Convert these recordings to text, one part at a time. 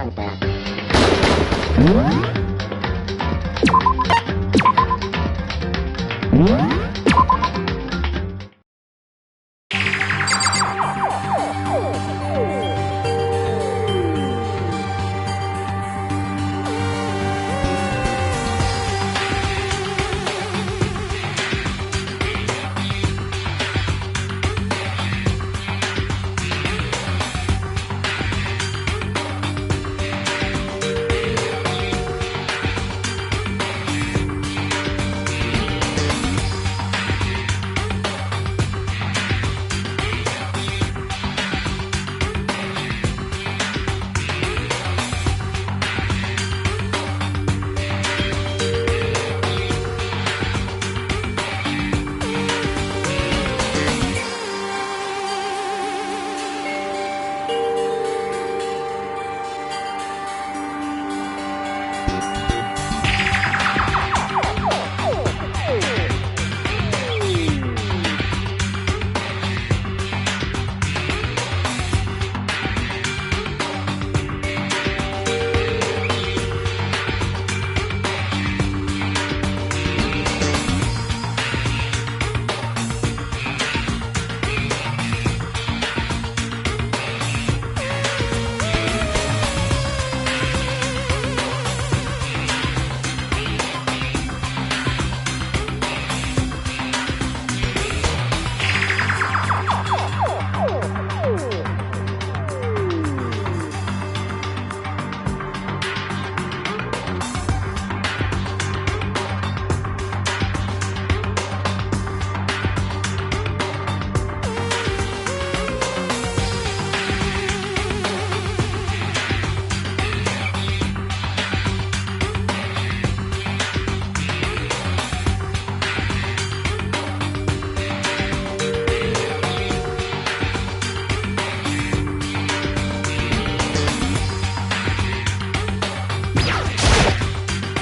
Danganronpa.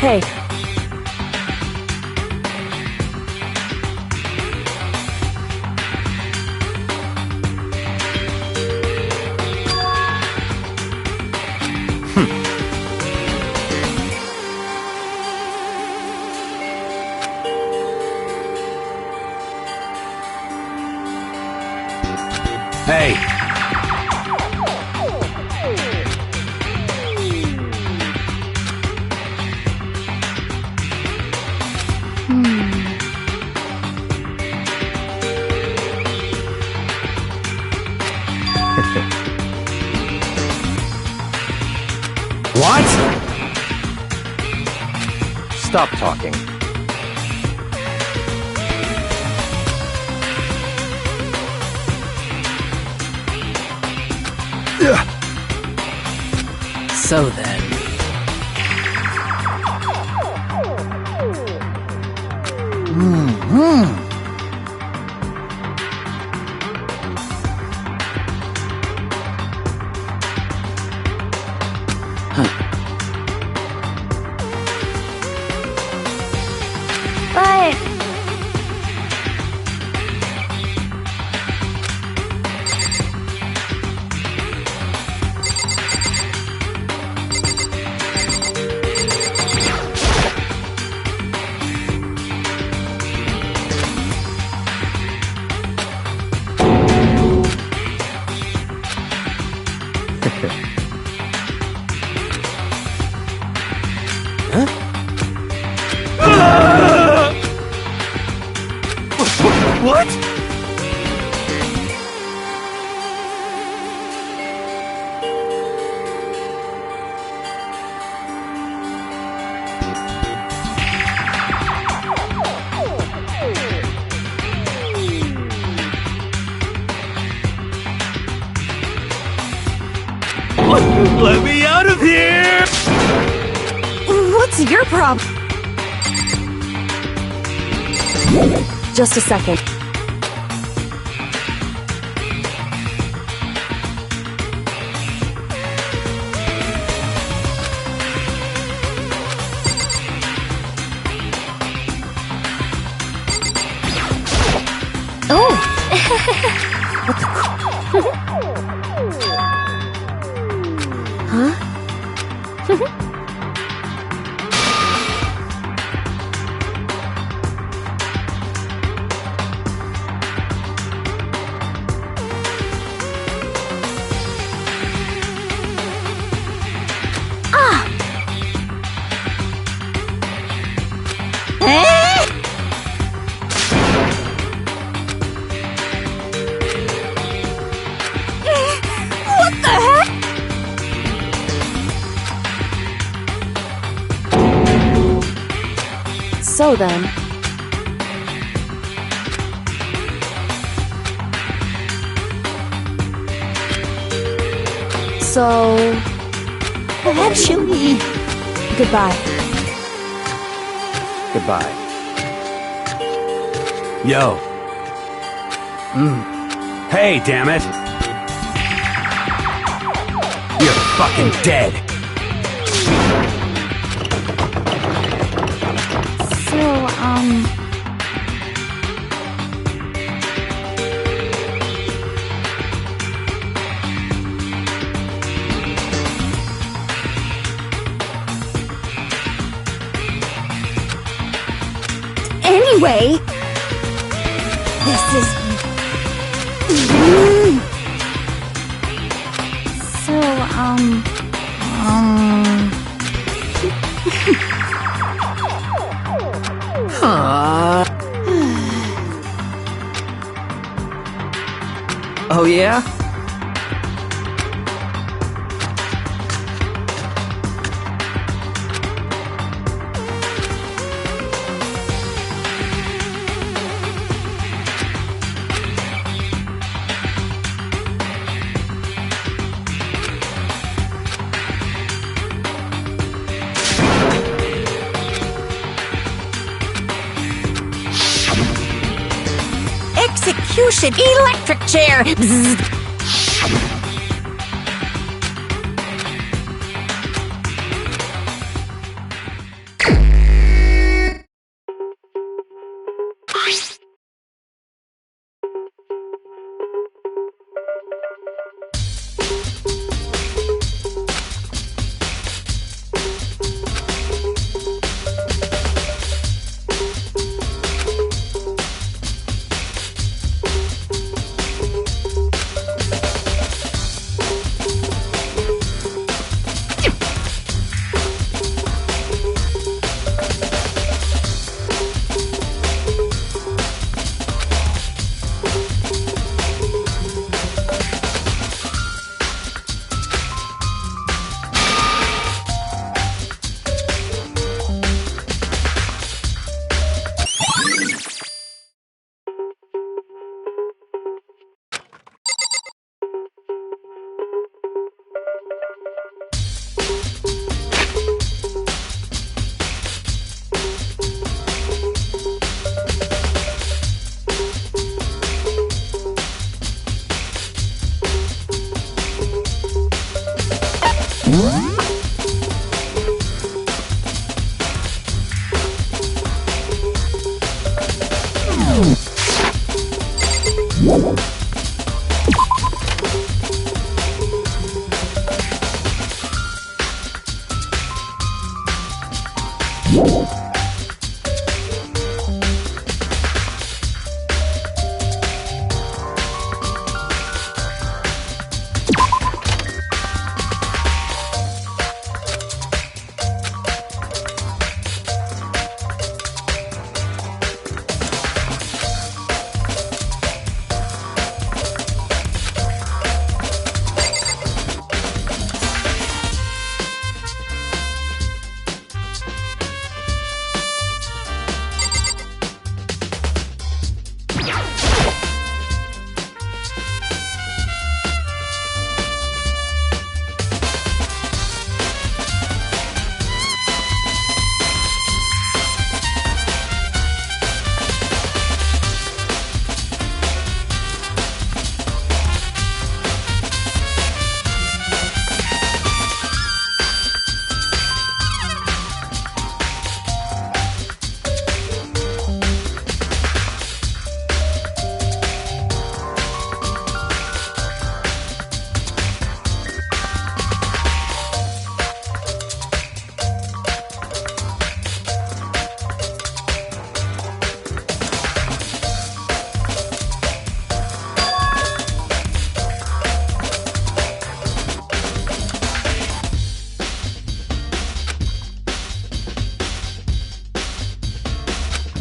Hey. Hey! What? Stop talking. So then. But... What? Let me out of here! What's your problem? Just a second. Oh! Huh? So then... So... Actually... Goodbye. Goodbye. Yo. Hey, damn it! You're fucking dead! So, anyway, this is... So, Oh yeah? execution electric chair! Bzzz.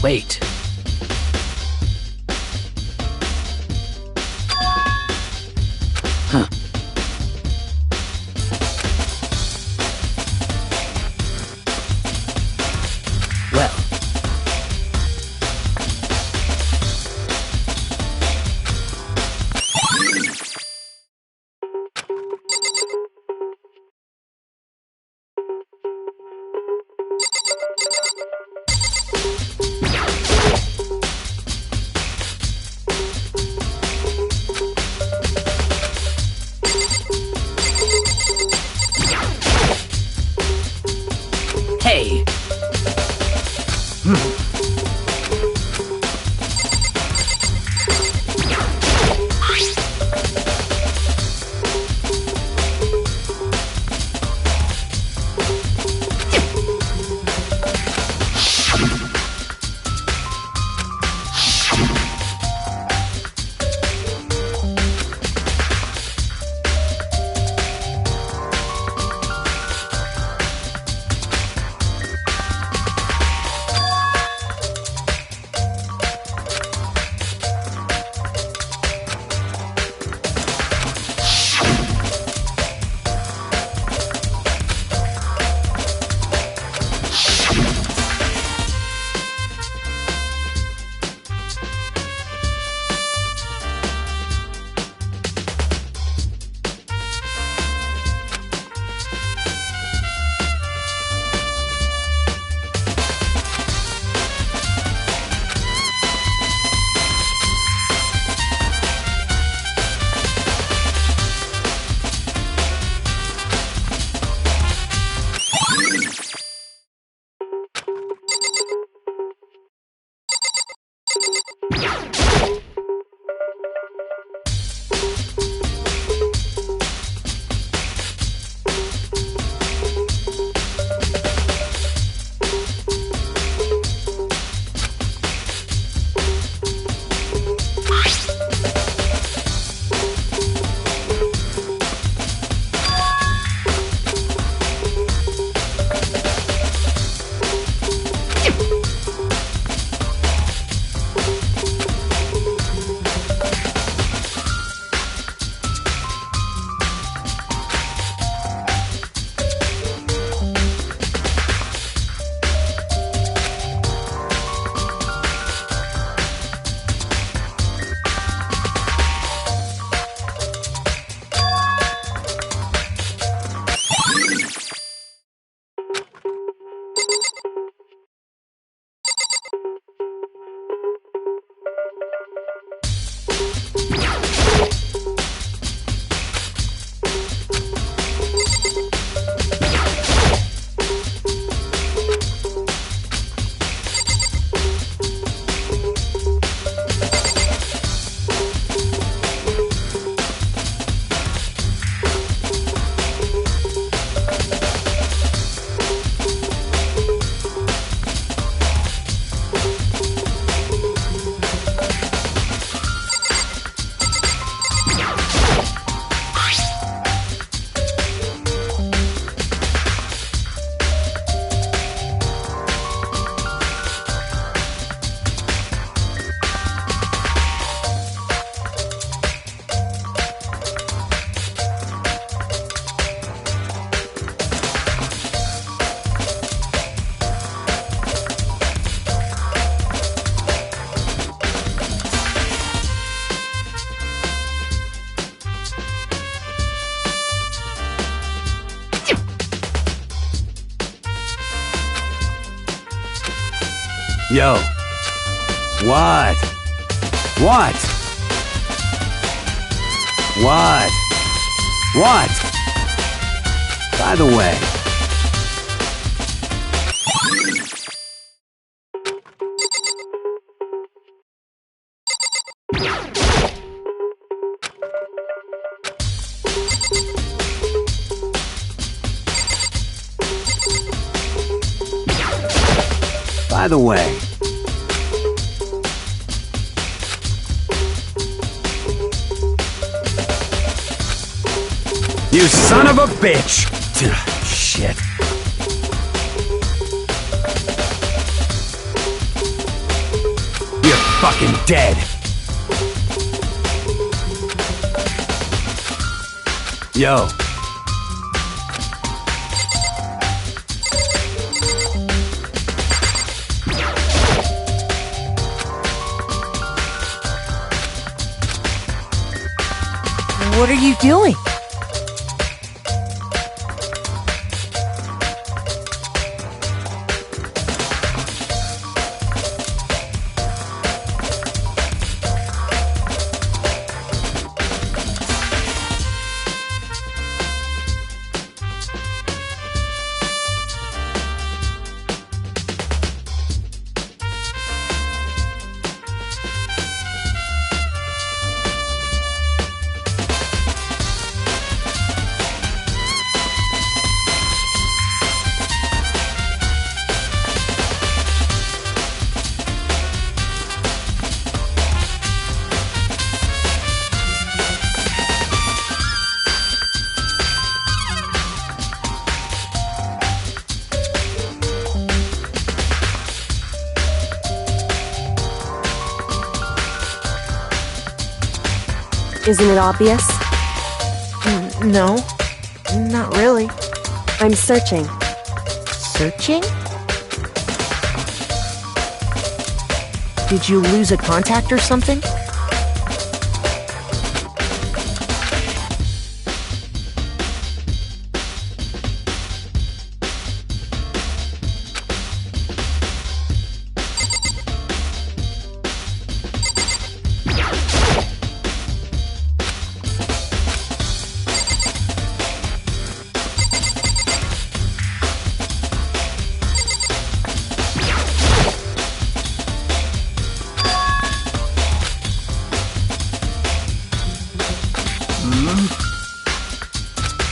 Wait. Huh. Well. Yo. What? What? What? What? By the way. By the way. You son of a bitch! Shit. You're fucking dead. Yo. What are you doing? Isn't it obvious? No, not really. I'm searching. Searching? Did you lose a contact or something?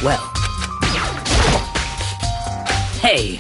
Well. Hey.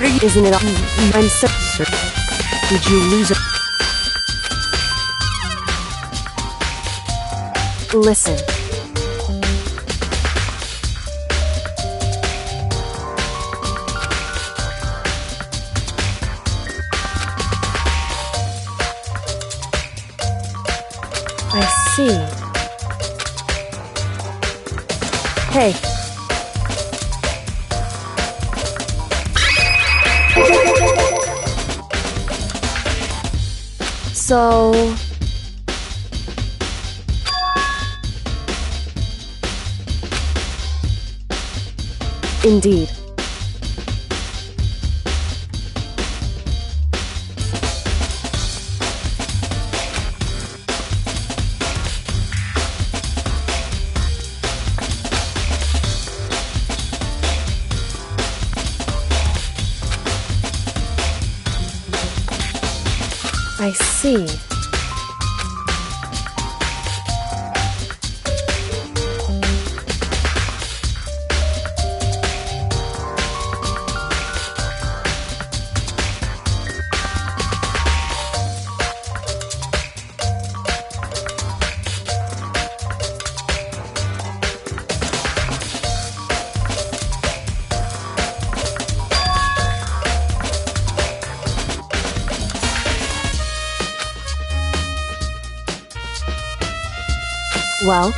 What are you? Isn't it? I'm Did you lose it? Listen. I see. Hey. So... Indeed. I see. Well,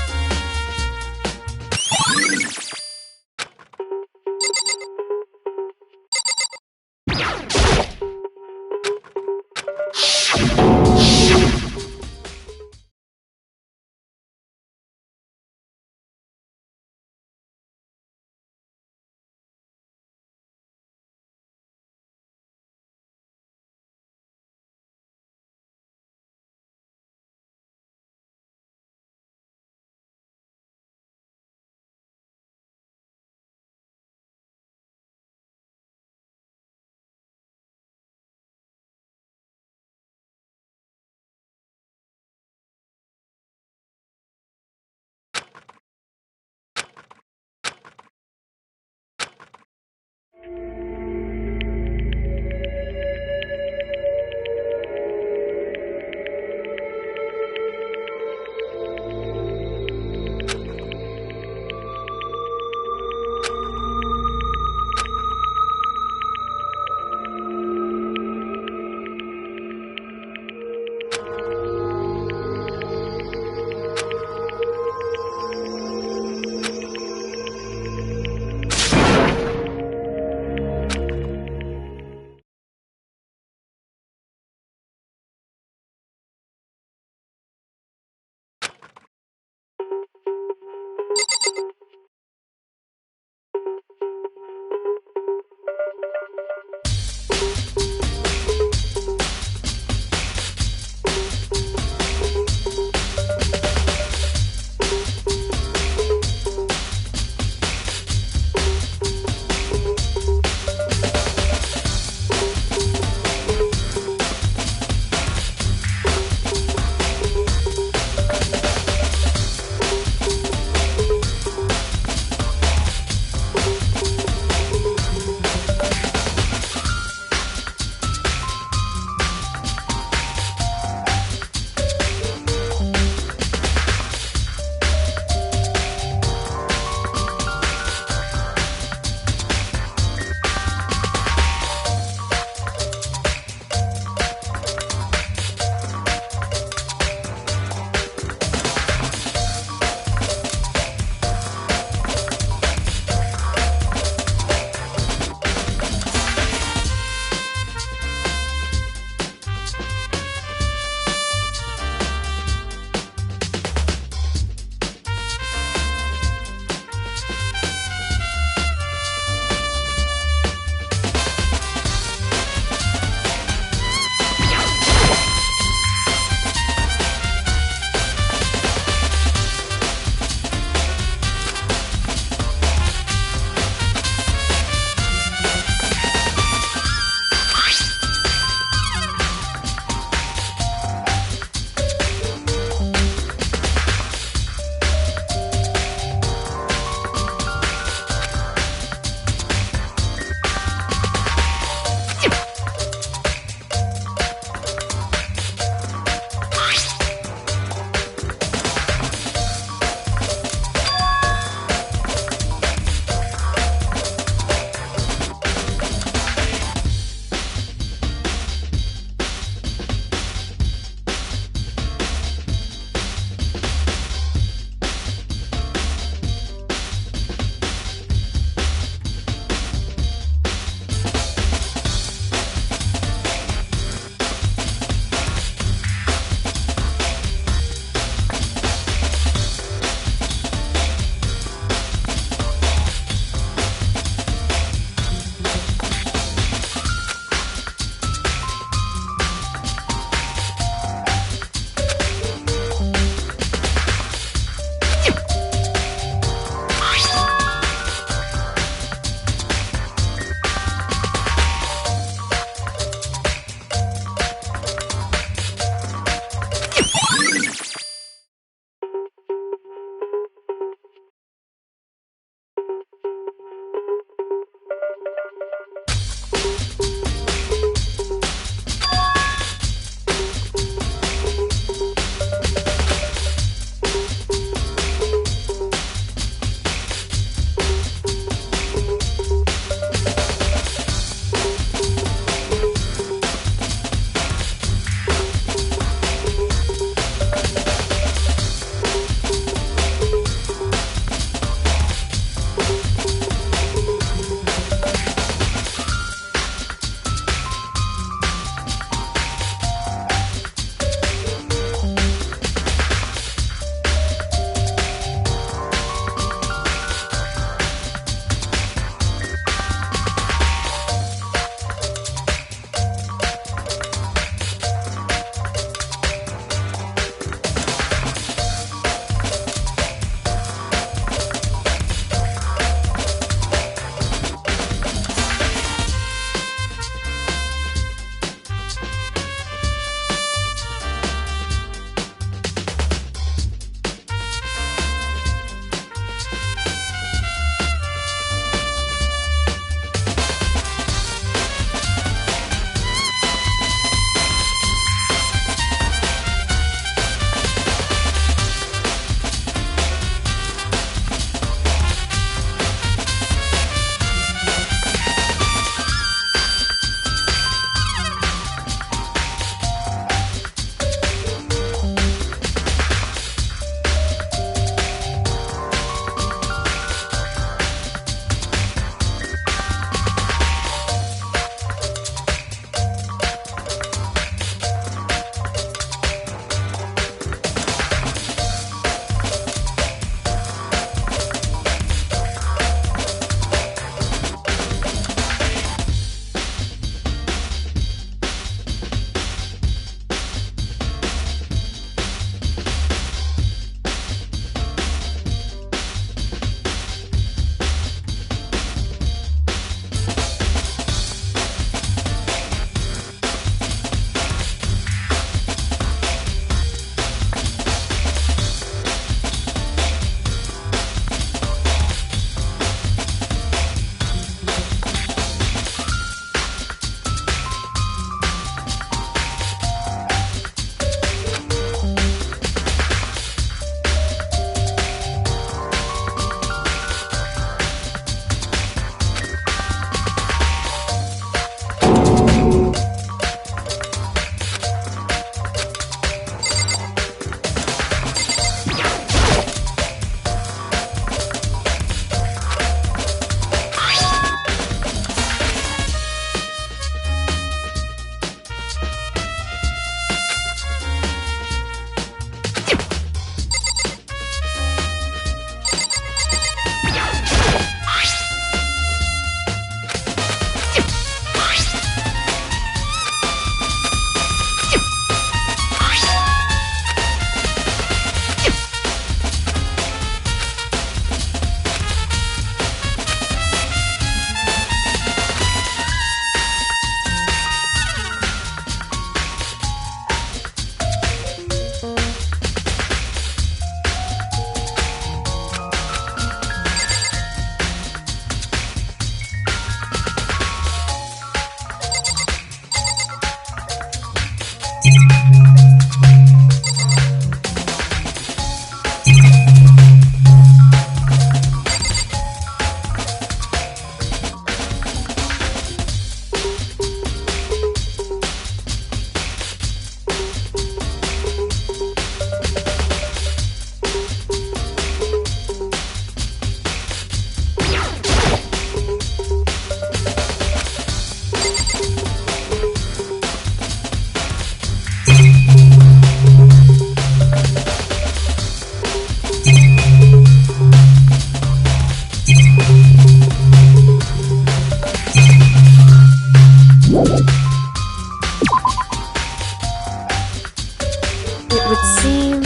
It would seem...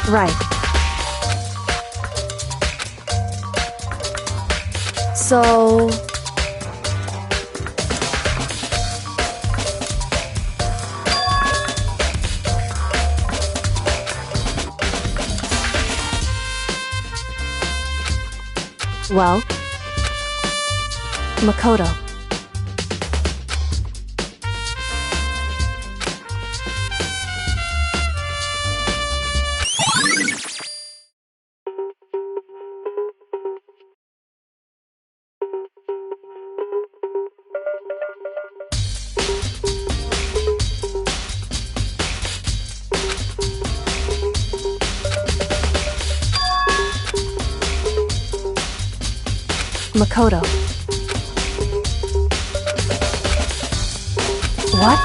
Right. So... Well... Makoto. Makoto. What?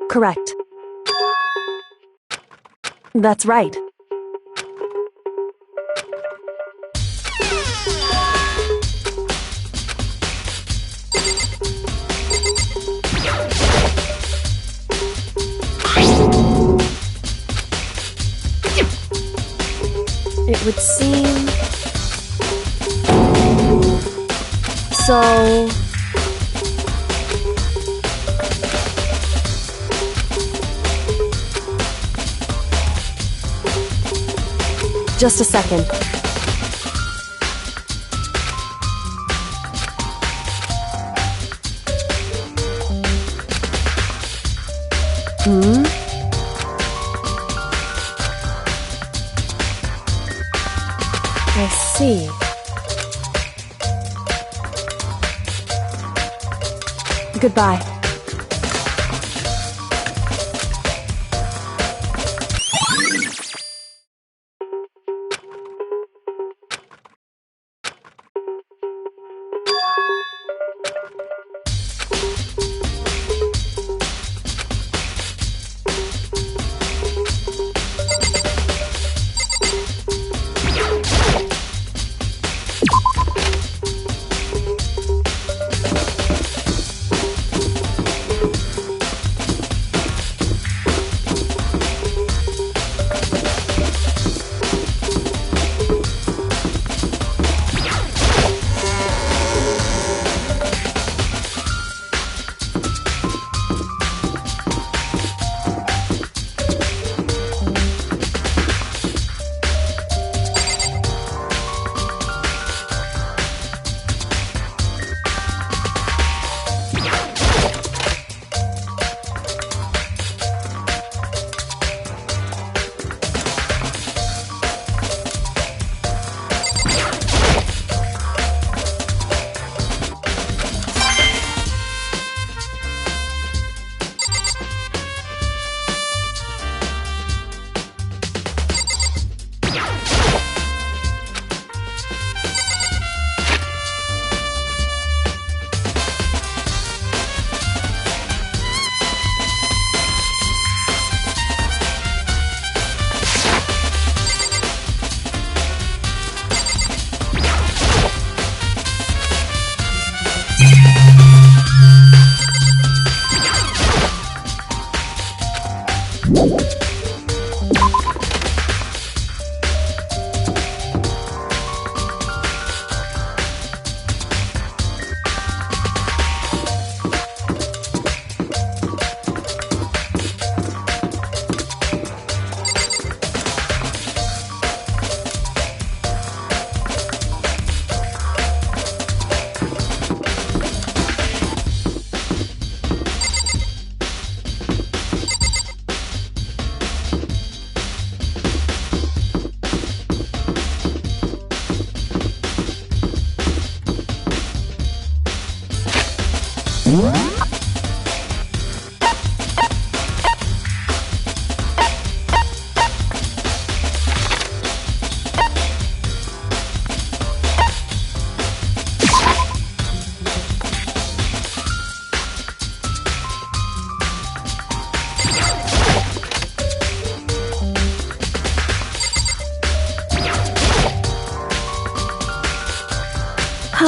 Correct. That's right. It would seem... So... Just a second. I see. Goodbye.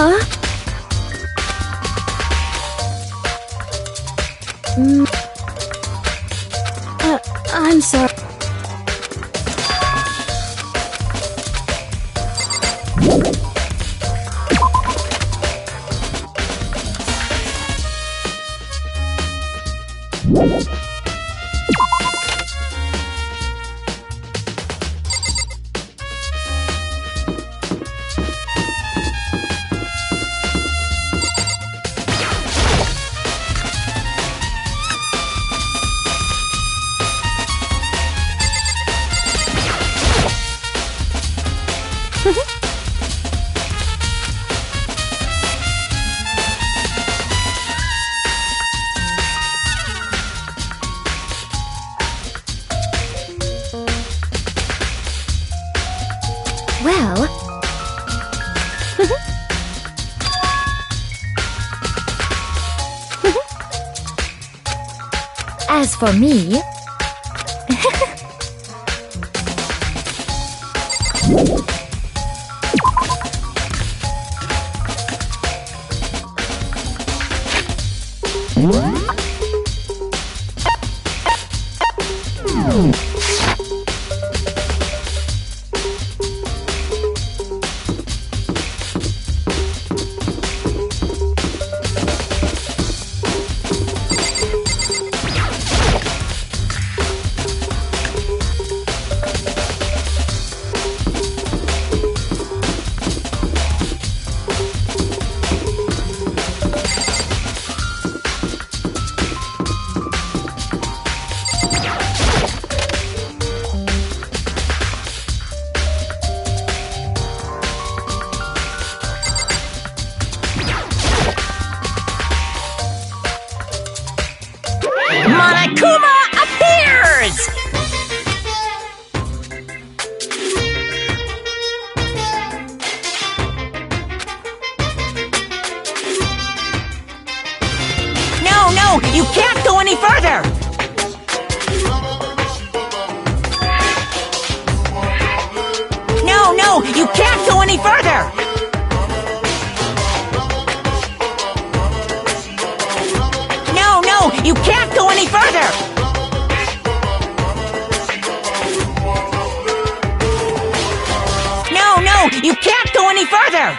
Huh? I'm sorry. Well... As for me... Monokuma appears! No, you can't go any further! No, you can't go any further! No, you can't go any further! No, you can't go any further!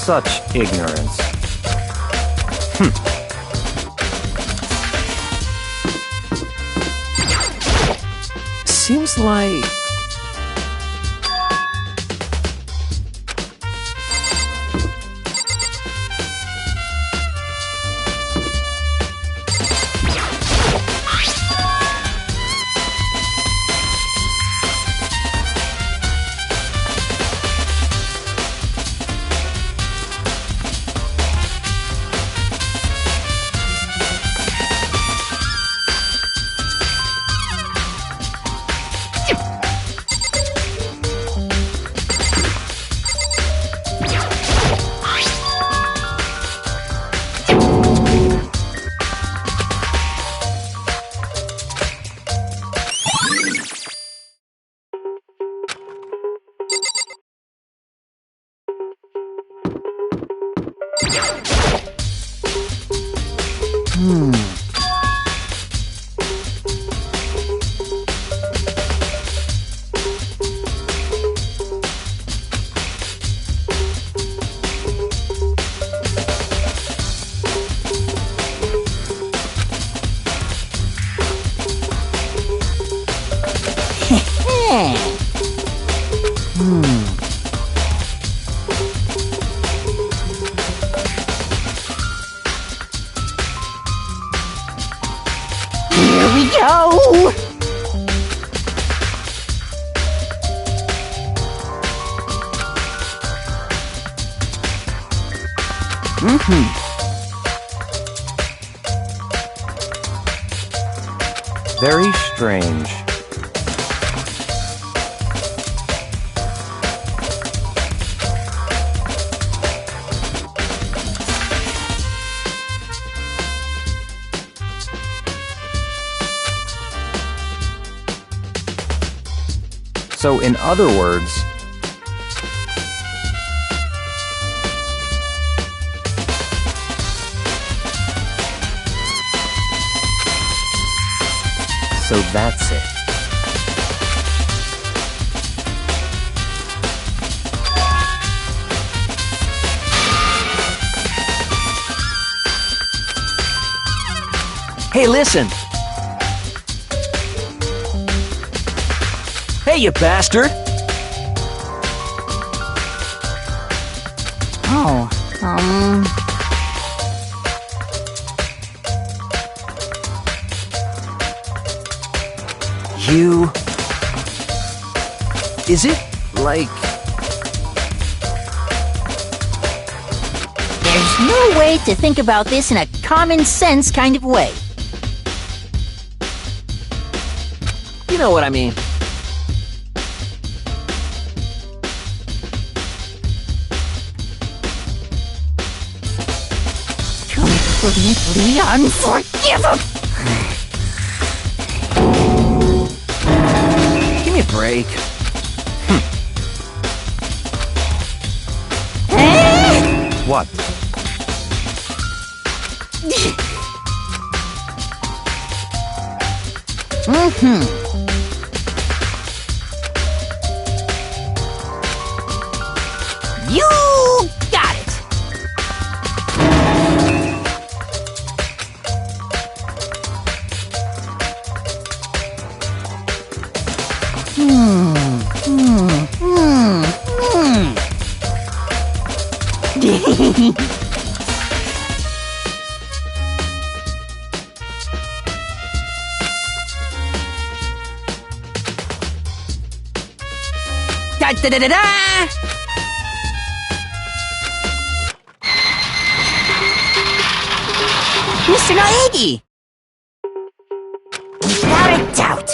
Such ignorance. Seems like... we go! Very strange. So, in other words, so that's it. Hey, listen! Hey, you bastard! Oh, You... Is it, like... there's no way to think about this in a common sense kind of way. You know what I mean. Completely unforgivable! Give me a break. What? You got it! Da da da da da! Mr. Naegi! Without a doubt!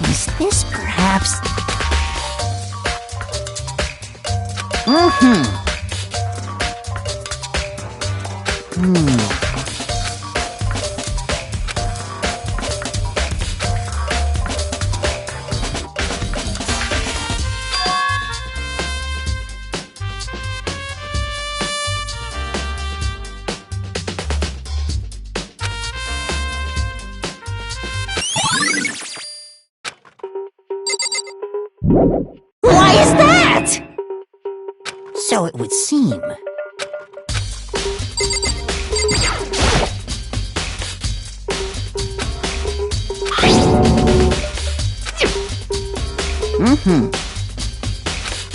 Is this perhaps Why is that? So it would seem.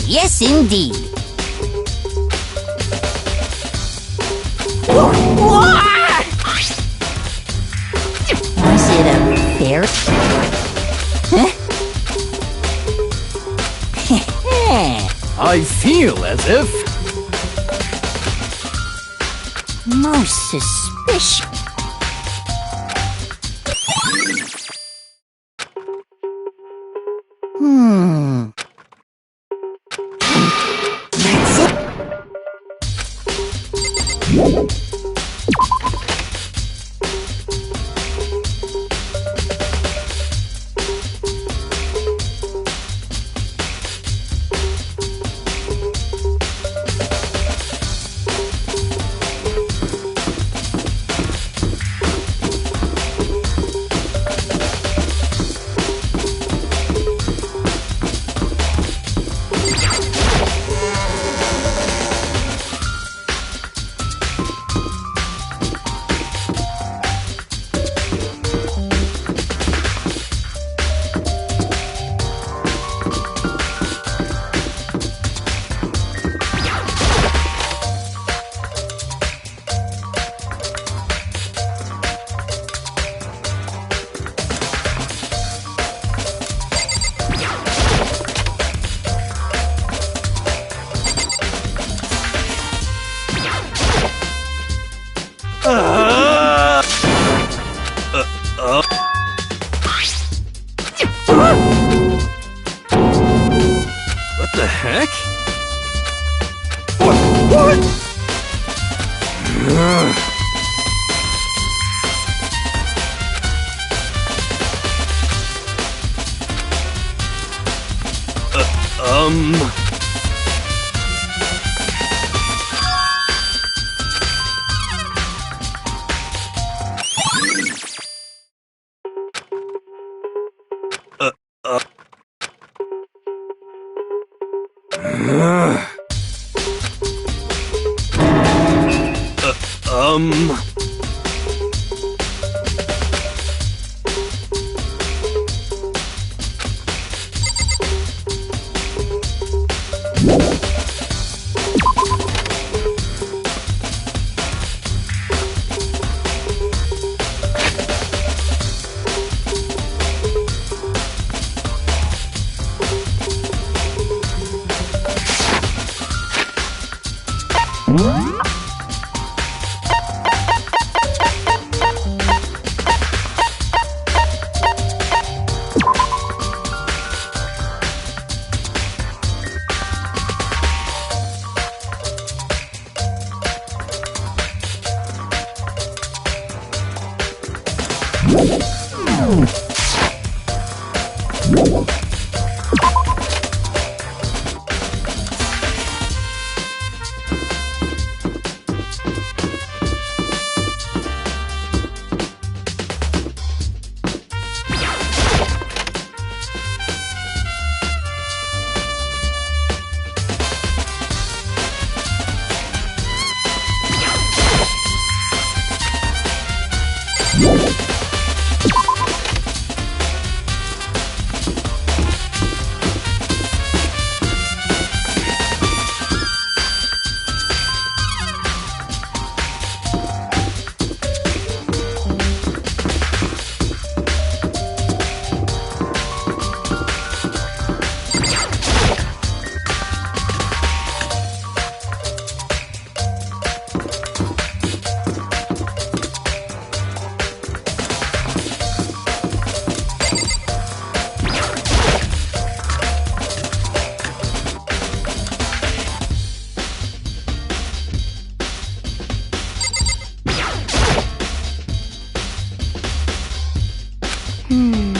Yes, indeed. Was it a fair? I feel as if... Most suspicious. That's it. What the heck? What? Hmm.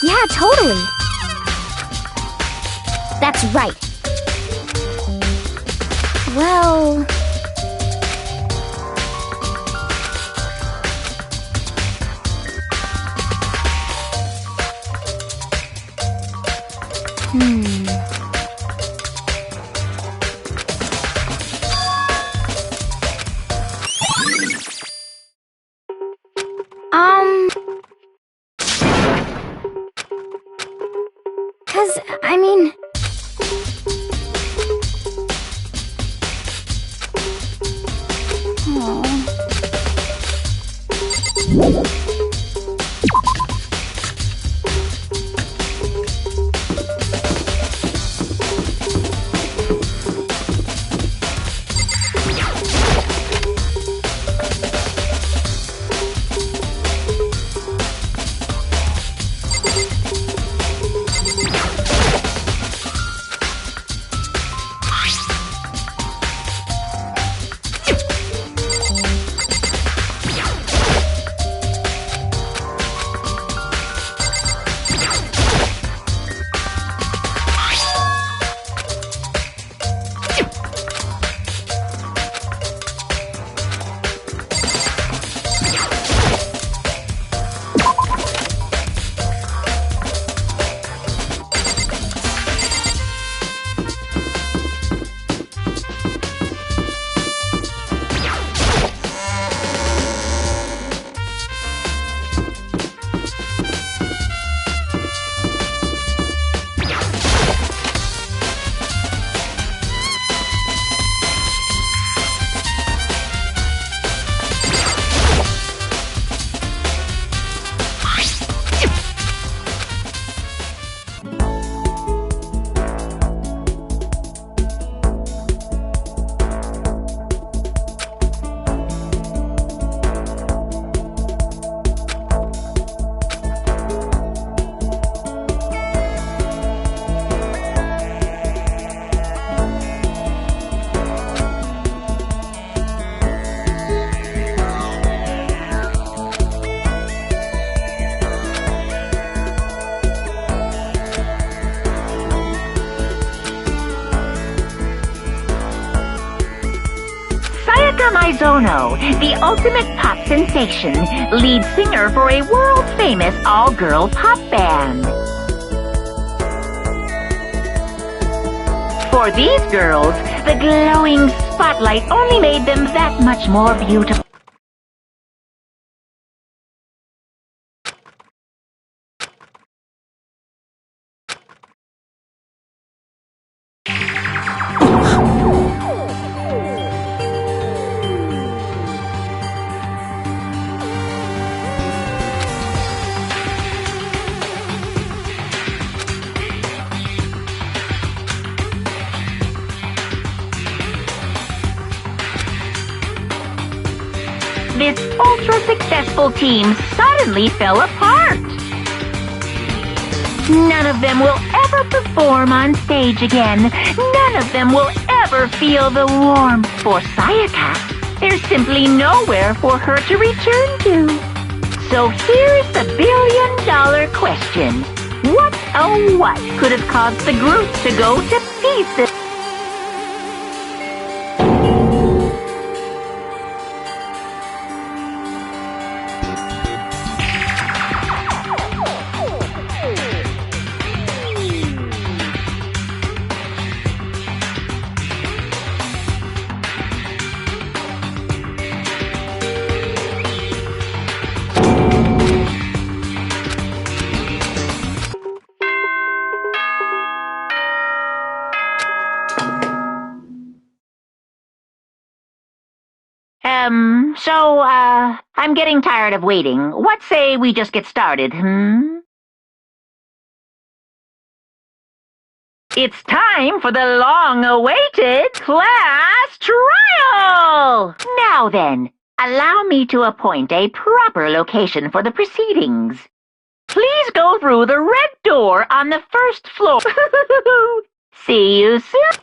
Yeah, totally. That's right. Well... Cause, I mean... Mizono, the ultimate pop sensation, lead singer for a world-famous all-girl pop band. For these girls, the glowing spotlight only made them that much more beautiful. This ultra-successful team suddenly fell apart. None of them will ever perform on stage again. None of them will ever feel the warmth for Sayaka. There's simply nowhere for her to return to. So here's the billion-dollar question. What, oh what, could have caused the group to go to pieces? I'm getting tired of waiting. What say we just get started, It's time for the long-awaited class trial! Now then, allow me to appoint a proper location for the proceedings. Please go through the red door on the first floor. See you soon.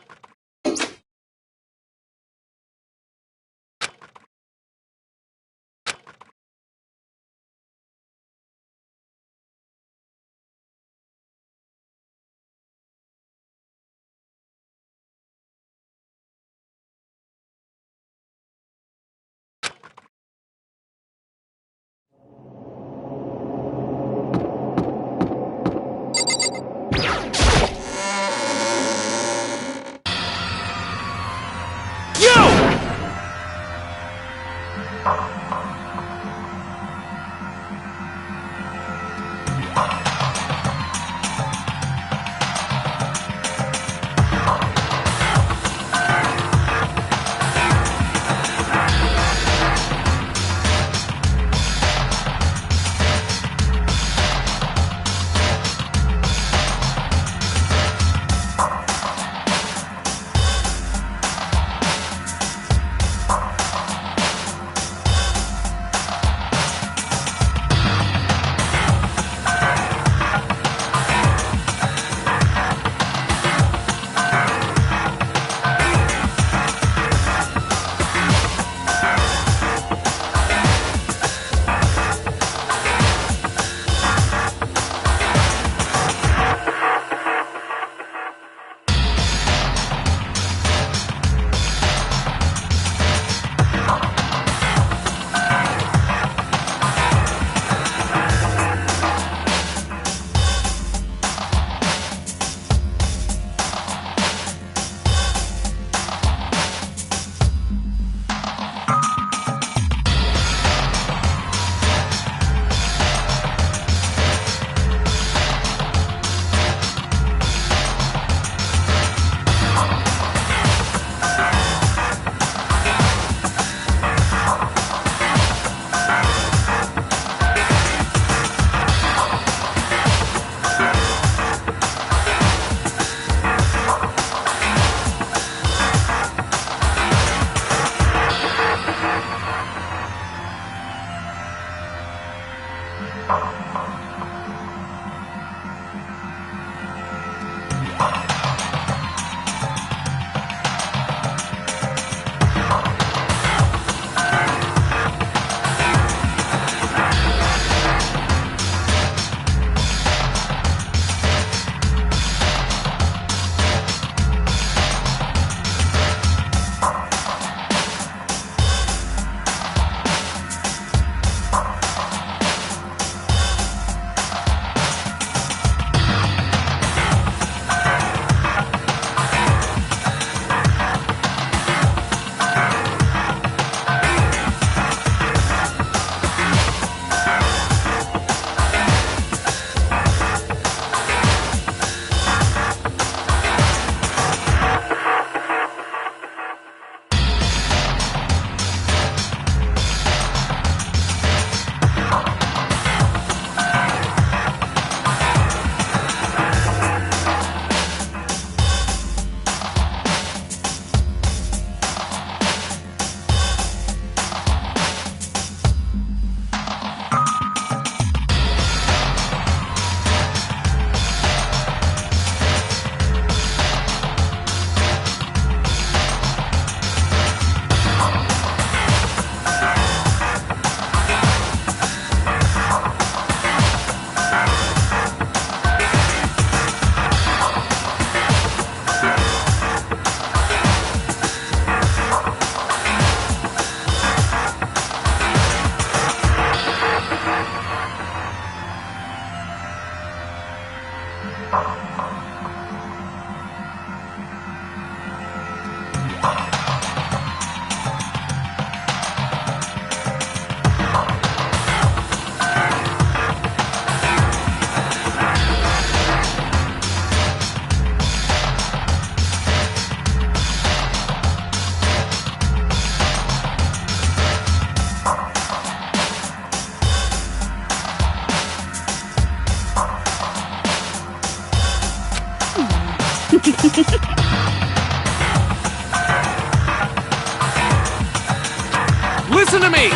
Listen to me!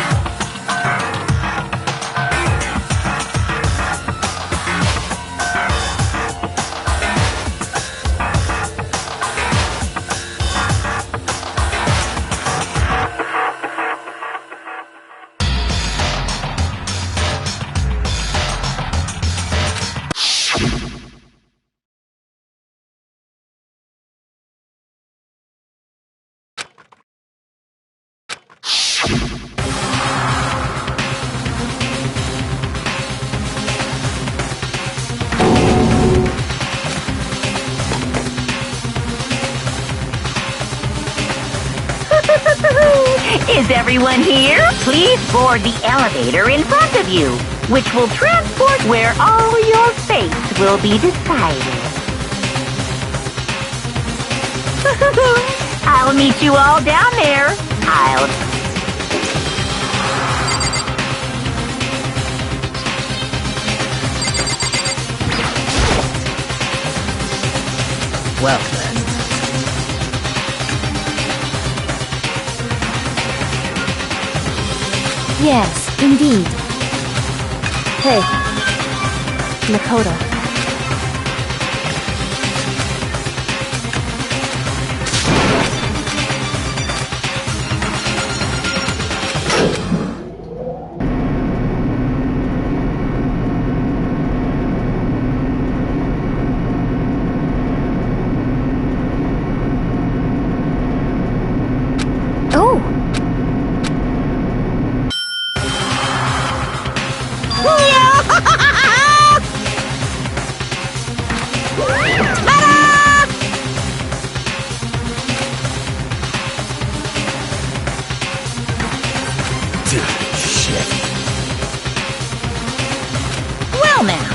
Is everyone here? Please board the elevator in front of you, which will transport where all your fates will be decided. I'll meet you all down there. Well then. Yes, indeed. Hey. Makoto. Oh! Shit. Well now.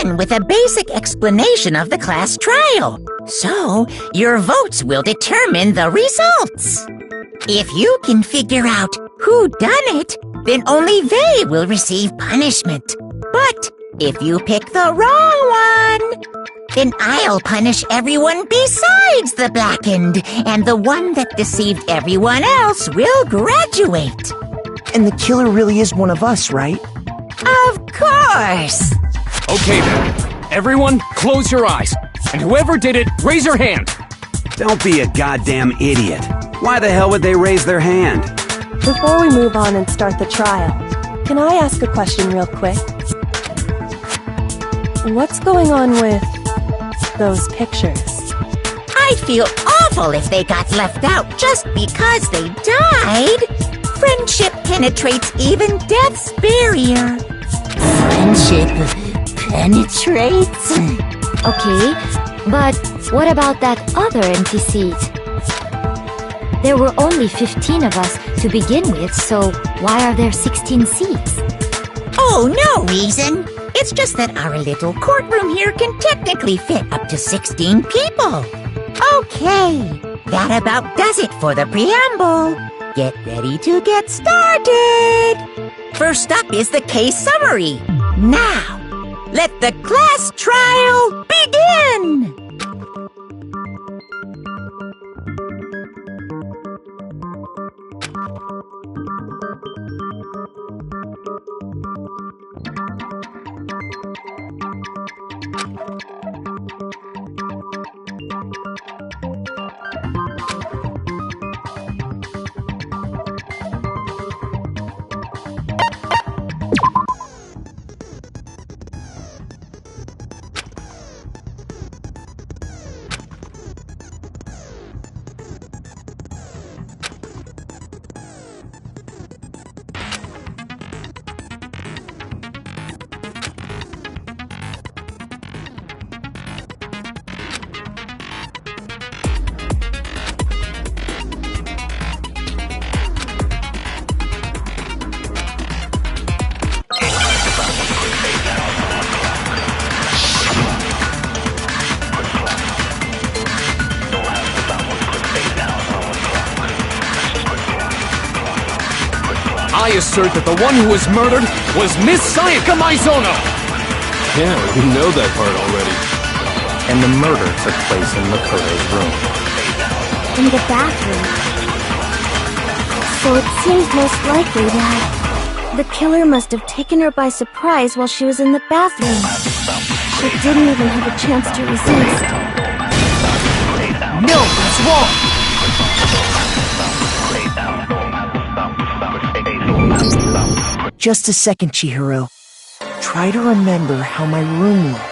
begin with a basic explanation of the class trial. So, your votes will determine the results. If you can figure out who done it, then only they will receive punishment. But if you pick the wrong one, then I'll punish everyone besides the blackened, and the one that deceived everyone else will graduate. And the killer really is one of us, right? Of course! Okay then. Everyone, close your eyes. And whoever did it, raise your hand. Don't be a goddamn idiot. Why the hell would they raise their hand? Before we move on and start the trial, can I ask a question real quick? What's going on with those pictures? I'd feel awful if they got left out just because they died. Friendship penetrates even death's barrier. Friendship penetrates? Okay, but what about that other empty seat? There were only 15 of us to begin with, so why are there 16 seats? Oh, no reason. It's just that our little courtroom here can technically fit up to 16 people. Okay, that about does it for the preamble. Get ready to get started. First up is the case summary. Now, let the class trial begin! I assert that the one who was murdered was Miss Sayaka Maizono! Yeah, we know that part already. And the murder took place in Makoto's room. In the bathroom. So it seems most likely that the killer must have taken her by surprise while she was in the bathroom. She didn't even have a chance to resist. No, that's wrong! Just a second, Chihiro. Try to remember how my room looked.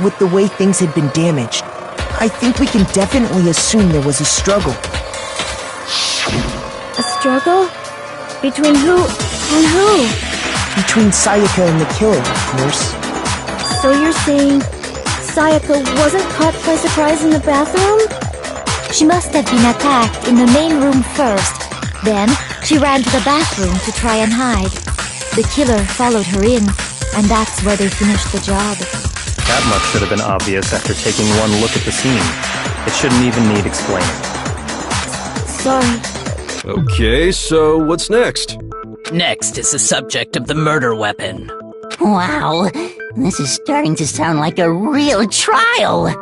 With the way things had been damaged, I think we can definitely assume there was a struggle. A struggle? Between who and who? Between Sayaka and the killer, of course. So you're saying Sayaka wasn't caught by surprise in the bathroom? She must have been attacked in the main room first. Then, she ran to the bathroom to try and hide. The killer followed her in, and that's where they finished the job. That much should have been obvious after taking one look at the scene. It shouldn't even need explaining. Sorry. Okay, so what's next? Next is the subject of the murder weapon. Wow, this is starting to sound like a real trial.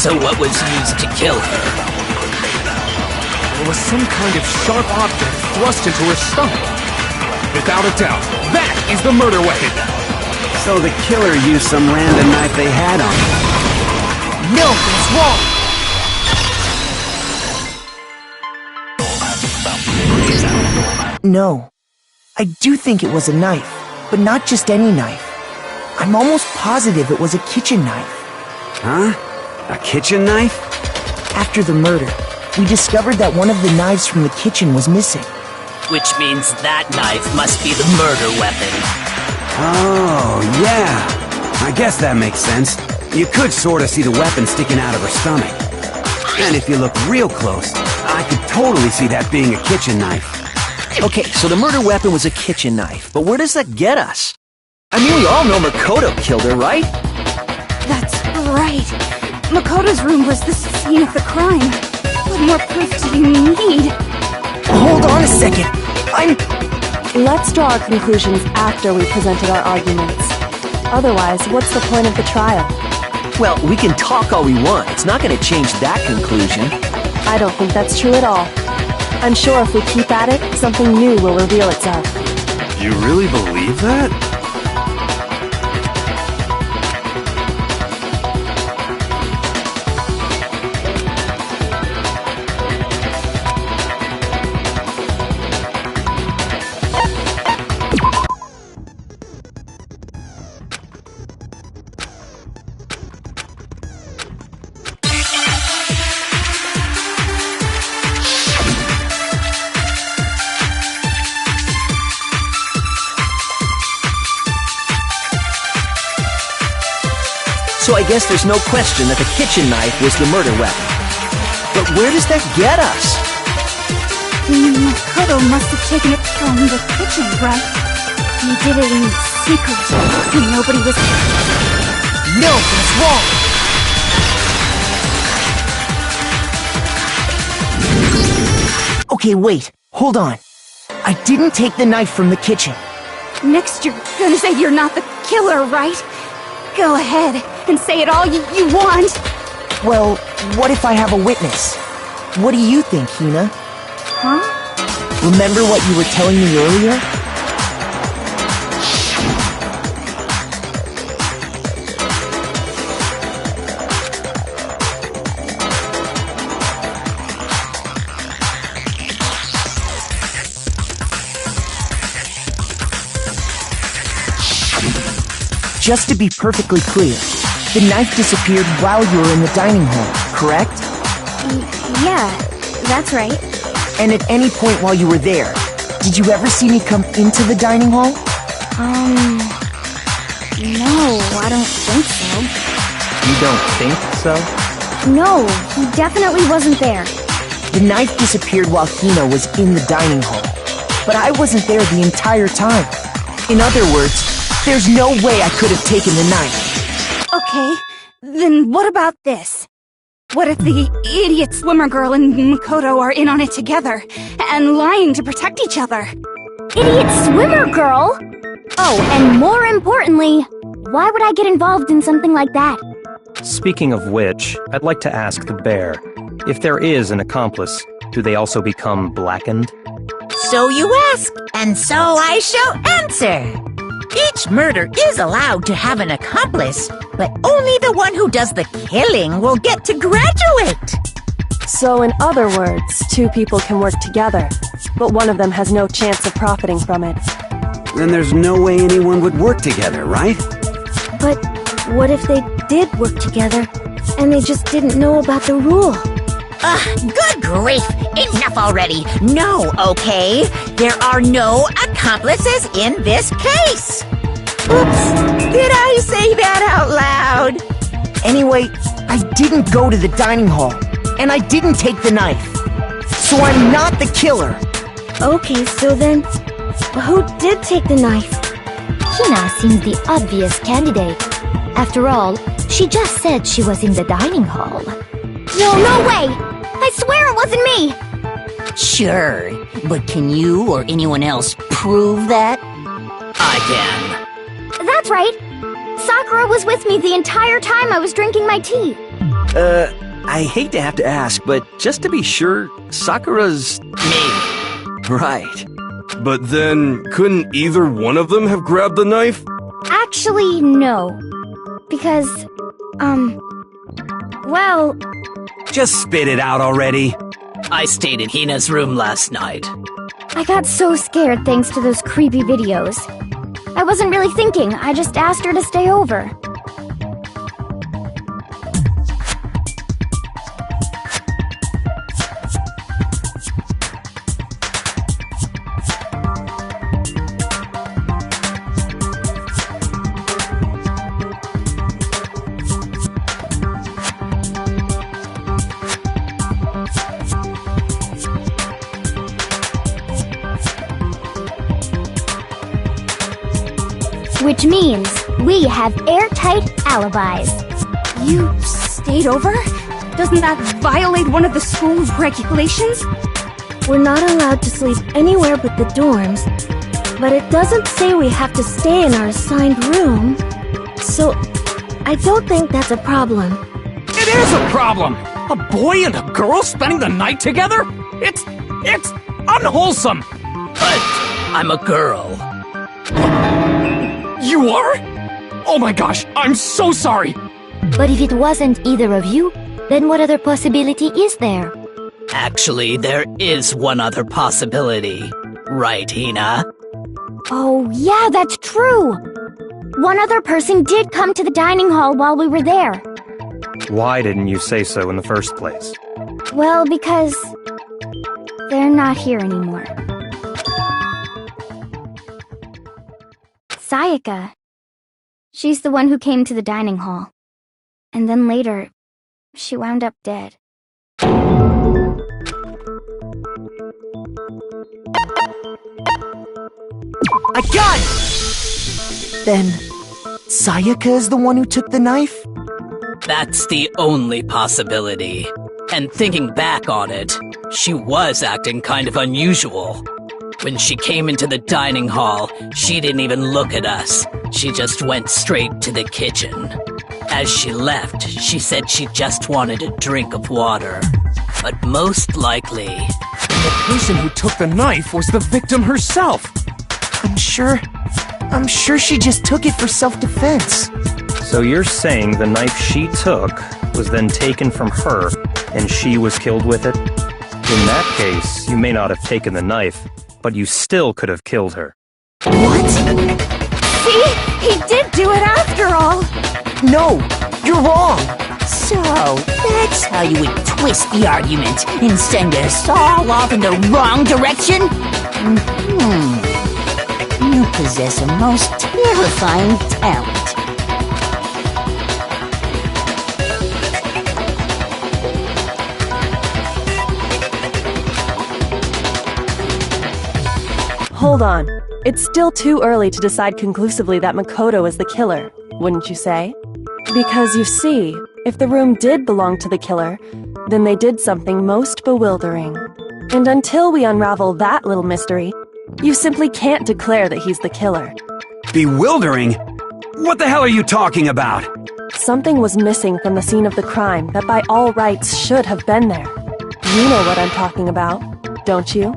So what was used to kill her? There was some kind of sharp object thrust into her stomach. Without a doubt, that is the murder weapon! So the killer used some random knife they had on him. No, that's wrong! No. I do think it was a knife, but not just any knife. I'm almost positive it was a kitchen knife. Huh? A kitchen knife? After the murder, we discovered that one of the knives from the kitchen was missing. Which means that knife must be the murder weapon. Oh, yeah. I guess that makes sense. You could sort of see the weapon sticking out of her stomach. And if you look real close, I could totally see that being a kitchen knife. Okay, so the murder weapon was a kitchen knife, but where does that get us? I mean, we all know Makoto killed her, right? That's right. Makoto's room was the scene of the crime. What more proof do you need? Hold on a second. Let's draw our conclusions after we presented our arguments. Otherwise, what's the point of the trial? Well, we can talk all we want. It's not going to change that conclusion. I don't think that's true at all. I'm sure if we keep at it, something new will reveal itself. You really believe that? So I guess there's no question that the kitchen knife was the murder weapon. But where does that get us? Makoto must have taken it from the kitchen, right? He did it in secret, and nobody was... No, that's wrong! Okay, wait. Hold on. I didn't take the knife from the kitchen. Next you're gonna say you're not the killer, right? Go ahead and say it all you want. Well, what if I have a witness? What do you think, Hina? Huh? Remember what you were telling me earlier? Just to be perfectly clear, the knife disappeared while you were in the dining hall, correct? Yeah, that's right. And at any point while you were there, did you ever see me come into the dining hall? No, I don't think so. You don't think so? No, he definitely wasn't there. The knife disappeared while Hina was in the dining hall, but I wasn't there the entire time. In other words, there's no way I could have taken the knife. Okay, then what about this? What if the idiot swimmer girl and Makoto are in on it together, and lying to protect each other? Idiot swimmer girl? Oh, and more importantly, why would I get involved in something like that? Speaking of which, I'd like to ask the bear, if there is an accomplice, do they also become blackened? So you ask, and so I shall answer. Each murder is allowed to have an accomplice, but only the one who does the killing will get to graduate. So in other words, two people can work together, but one of them has no chance of profiting from it. Then there's no way anyone would work together, right? But what if they did work together, and they just didn't know about the rule? Good grief! Enough already! No, okay? There are no accomplices in this case! Oops! Did I say that out loud? Anyway, I didn't go to the dining hall, and I didn't take the knife. So I'm not the killer. Okay, so then, who did take the knife? Hina seems the obvious candidate. After all, she just said she was in the dining hall. No way! I swear it wasn't me! Sure, but can you or anyone else prove that? I can. That's right. Sakura was with me the entire time I was drinking my tea. I hate to have to ask, but just to be sure, Sakura's... Me. Right. But then, couldn't either one of them have grabbed the knife? Actually, no. Because, well... Just spit it out already. I stayed in Hina's room last night. I got so scared thanks to those creepy videos. I wasn't really thinking, I just asked her to stay over. Which means we have airtight alibis. You stayed over? Doesn't that violate one of the school's regulations? We're not allowed to sleep anywhere but the dorms, but it doesn't say we have to stay in our assigned room, so I don't think that's a problem. It is a problem! A boy and a girl spending the night together? It's unwholesome! But I'm a girl. You are? Oh my gosh, I'm so sorry! But if it wasn't either of you, then what other possibility is there? Actually, there is one other possibility. Right, Hina? Oh, yeah, that's true! One other person did come to the dining hall while we were there. Why didn't you say so in the first place? Well, because they're not here anymore. Sayaka. She's the one who came to the dining hall. And then later, she wound up dead. I got it! Then, Sayaka is the one who took the knife? That's the only possibility. And thinking back on it, she was acting kind of unusual. When she came into the dining hall, she didn't even look at us. She just went straight to the kitchen. As she left, she said she just wanted a drink of water. But most likely... The person who took the knife was the victim herself! I'm sure she just took it for self-defense. So you're saying the knife she took was then taken from her, and she was killed with it? In that case, you may not have taken the knife, but you still could have killed her. What? See? He did do it after all! No! You're wrong! So, that's how you would twist the argument and send us all off in the wrong direction? You possess a most terrifying talent. Hold on. It's still too early to decide conclusively that Makoto is the killer, wouldn't you say? Because you see, if the room did belong to the killer, then they did something most bewildering. And until we unravel that little mystery, you simply can't declare that he's the killer. Bewildering? What the hell are you talking about? Something was missing from the scene of the crime that by all rights should have been there. You know what I'm talking about, don't you?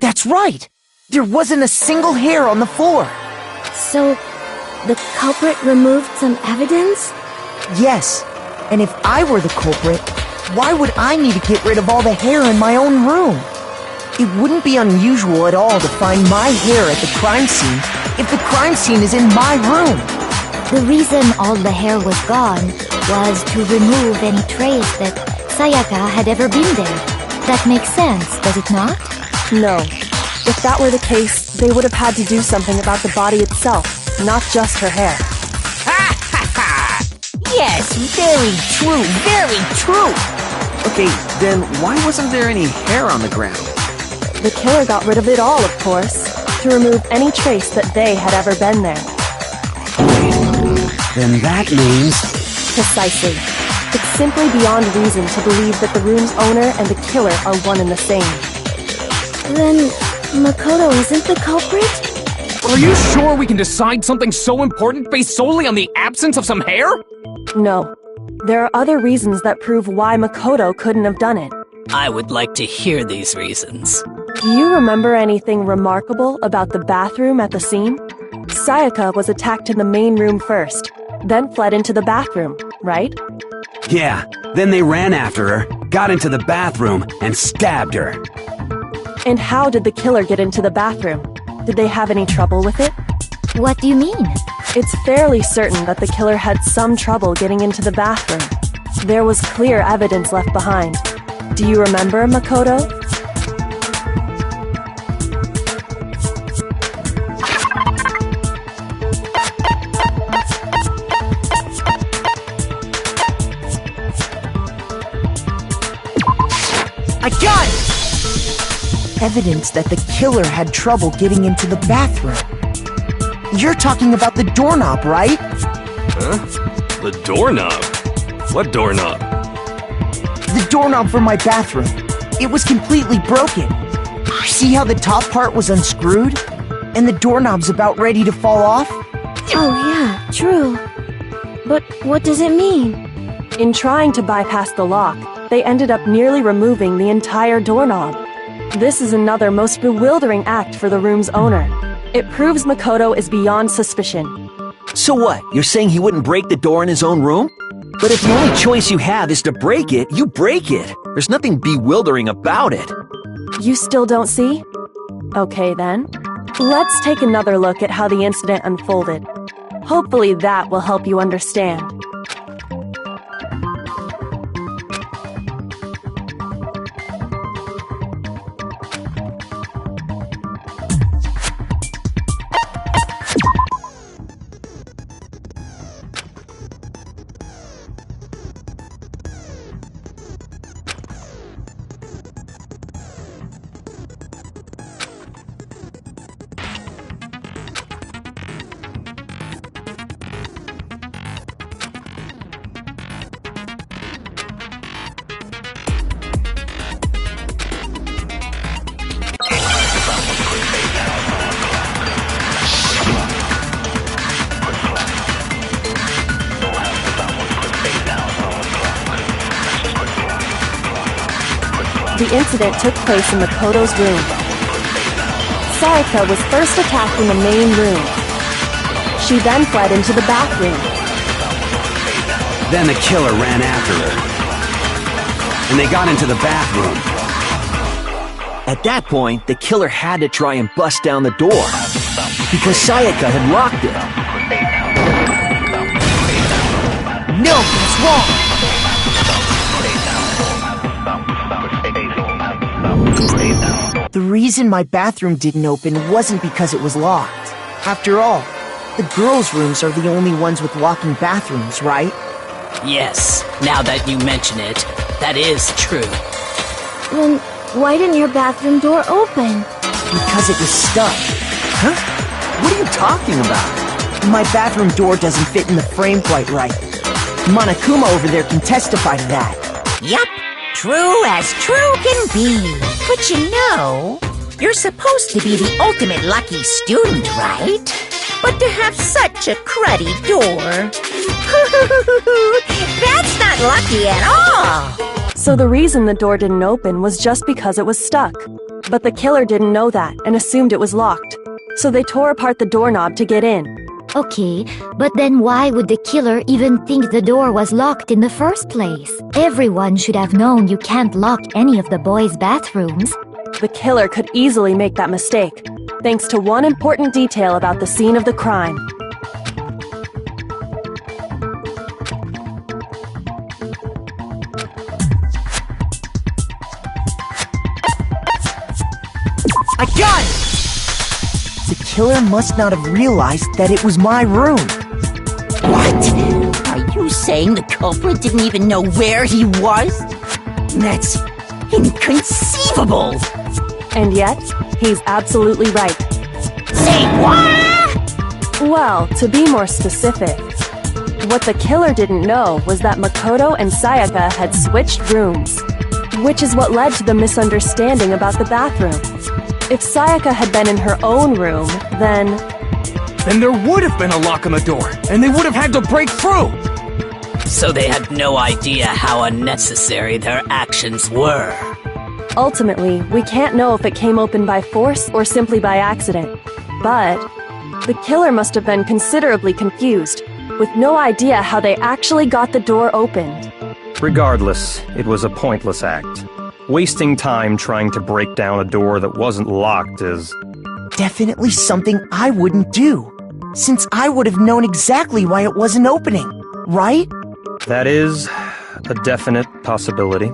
That's right! There wasn't a single hair on the floor! So, the culprit removed some evidence? Yes, and if I were the culprit, why would I need to get rid of all the hair in my own room? It wouldn't be unusual at all to find my hair at the crime scene if the crime scene is in my room. The reason all the hair was gone was to remove any trace that Sayaka had ever been there. That makes sense, does it not? No. If that were the case, they would have had to do something about the body itself, not just her hair. Ha ha ha! Yes, very true, very true! Okay, then why wasn't there any hair on the ground? The killer got rid of it all, of course, to remove any trace that they had ever been there. Then that means... Precisely. It's simply beyond reason to believe that the room's owner and the killer are one and the same. Then, Makoto isn't the culprit? Are you sure we can decide something so important based solely on the absence of some hair? No. There are other reasons that prove why Makoto couldn't have done it. I would like to hear these reasons. Do you remember anything remarkable about the bathroom at the scene? Sayaka was attacked in the main room first, then fled into the bathroom, right? Yeah, then they ran after her, got into the bathroom, and stabbed her. And how did the killer get into the bathroom? Did they have any trouble with it? What do you mean? It's fairly certain that the killer had some trouble getting into the bathroom. There was clear evidence left behind. Do you remember, Makoto? I got it! Evidence that the killer had trouble getting into the bathroom. You're talking about the doorknob, right? Huh? The doorknob? What doorknob? The doorknob for my bathroom. It was completely broken. See how the top part was unscrewed? And the doorknob's about ready to fall off? Oh yeah, true. But what does it mean? In trying to bypass the lock, they ended up nearly removing the entire doorknob. This is another most bewildering act for the room's owner. It proves Makoto is beyond suspicion. So what? You're saying he wouldn't break the door in his own room? But if the only choice you have is to break it, you break it. There's nothing bewildering about it. You still don't see? Okay then. Let's take another look at how the incident unfolded. Hopefully that will help you understand. The incident took place in Makoto's room. Sayaka was first attacked in the main room. She then fled into the bathroom. Then the killer ran after her. And they got into the bathroom. At that point, the killer had to try and bust down the door, because Sayaka had locked it. No, that's wrong! The reason my bathroom didn't open wasn't because it was locked. After all, the girls' rooms are the only ones with locking bathrooms, right? Yes, now that you mention it, that is true. Then why didn't your bathroom door open? Because it was stuck. Huh? What are you talking about? My bathroom door doesn't fit in the frame quite right. Monokuma over there can testify to that. Yup, true as true can be. But you know, you're supposed to be the ultimate lucky student, right? But to have such a cruddy door... That's not lucky at all! So the reason the door didn't open was just because it was stuck. But the killer didn't know that and assumed it was locked. So they tore apart the doorknob to get in. Okay, but then why would the killer even think the door was locked in the first place? Everyone should have known you can't lock any of the boys' bathrooms. The killer could easily make that mistake, thanks to one important detail about the scene of the crime. I got it! The killer must not have realized that it was my room. What? Are you saying the culprit didn't even know where he was? That's inconceivable! And yet, he's absolutely right. Say what? Well, to be more specific, what the killer didn't know was that Makoto and Sayaka had switched rooms, which is what led to the misunderstanding about the bathroom. If Sayaka had been in her own room, then there would have been a lock on the door, and they would have had to break through! So they had no idea how unnecessary their actions were. ultimately, we can't know if it came open by force or simply by accident. But the killer must have been considerably confused, with no idea how they actually got the door opened. Regardless, it was a pointless act. Wasting time trying to break down a door that wasn't locked is... definitely something I wouldn't do, since I would have known exactly why it wasn't opening, right? That is a definite possibility.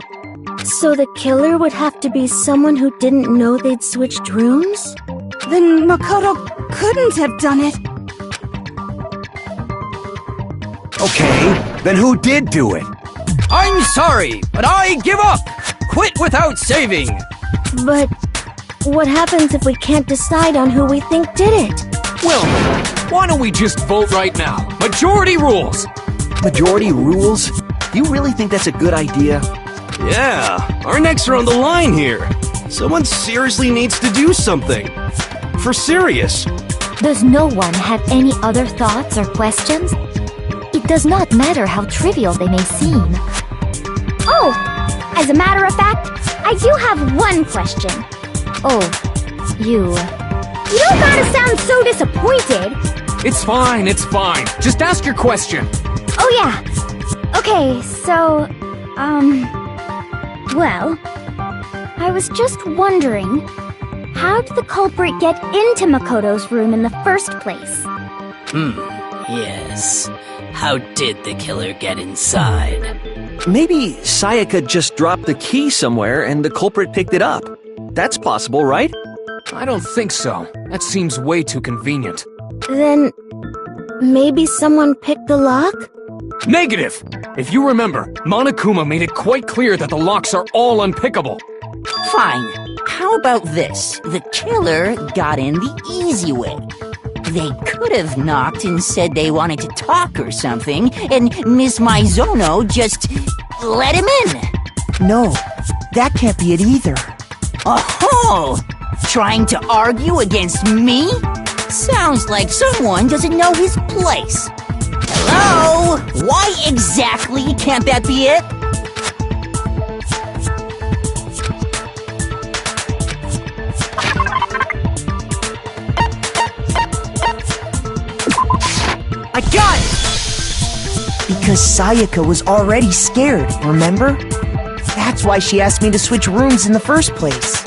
So the killer would have to be someone who didn't know they'd switched rooms? Then Makoto couldn't have done it. Okay, then who did do it? I'm sorry, but I give up! Quit without saving! But what happens if we can't decide on who we think did it? Well, why don't we just vote right now? Majority rules! Majority rules? You really think that's a good idea? Yeah, our necks are on the line here. Someone seriously needs to do something. For serious. Does no one have any other thoughts or questions? It does not matter how trivial they may seem. Oh, as a matter of fact, I do have one question. Oh, you... You don't gotta sound so disappointed. It's fine, it's fine. Just ask your question. Oh yeah. Okay, so, well, I was just wondering, how did the culprit get into Makoto's room in the first place? Yes. How did the killer get inside? Maybe Sayaka just dropped the key somewhere and the culprit picked it up. That's possible, right? I don't think so. That seems way too convenient. Then... maybe someone picked the lock? Negative! If you remember, Monokuma made it quite clear that the locks are all unpickable. Fine. How about this? The killer got in the easy way. They could have knocked and said they wanted to talk or something, and Miss Maizono just let him in. No, that can't be it either. Oh-ho! Trying to argue against me? Sounds like someone doesn't know his place. Hello? Why exactly can't that be it? I got it! Because Sayaka was already scared, remember? That's why she asked me to switch rooms in the first place.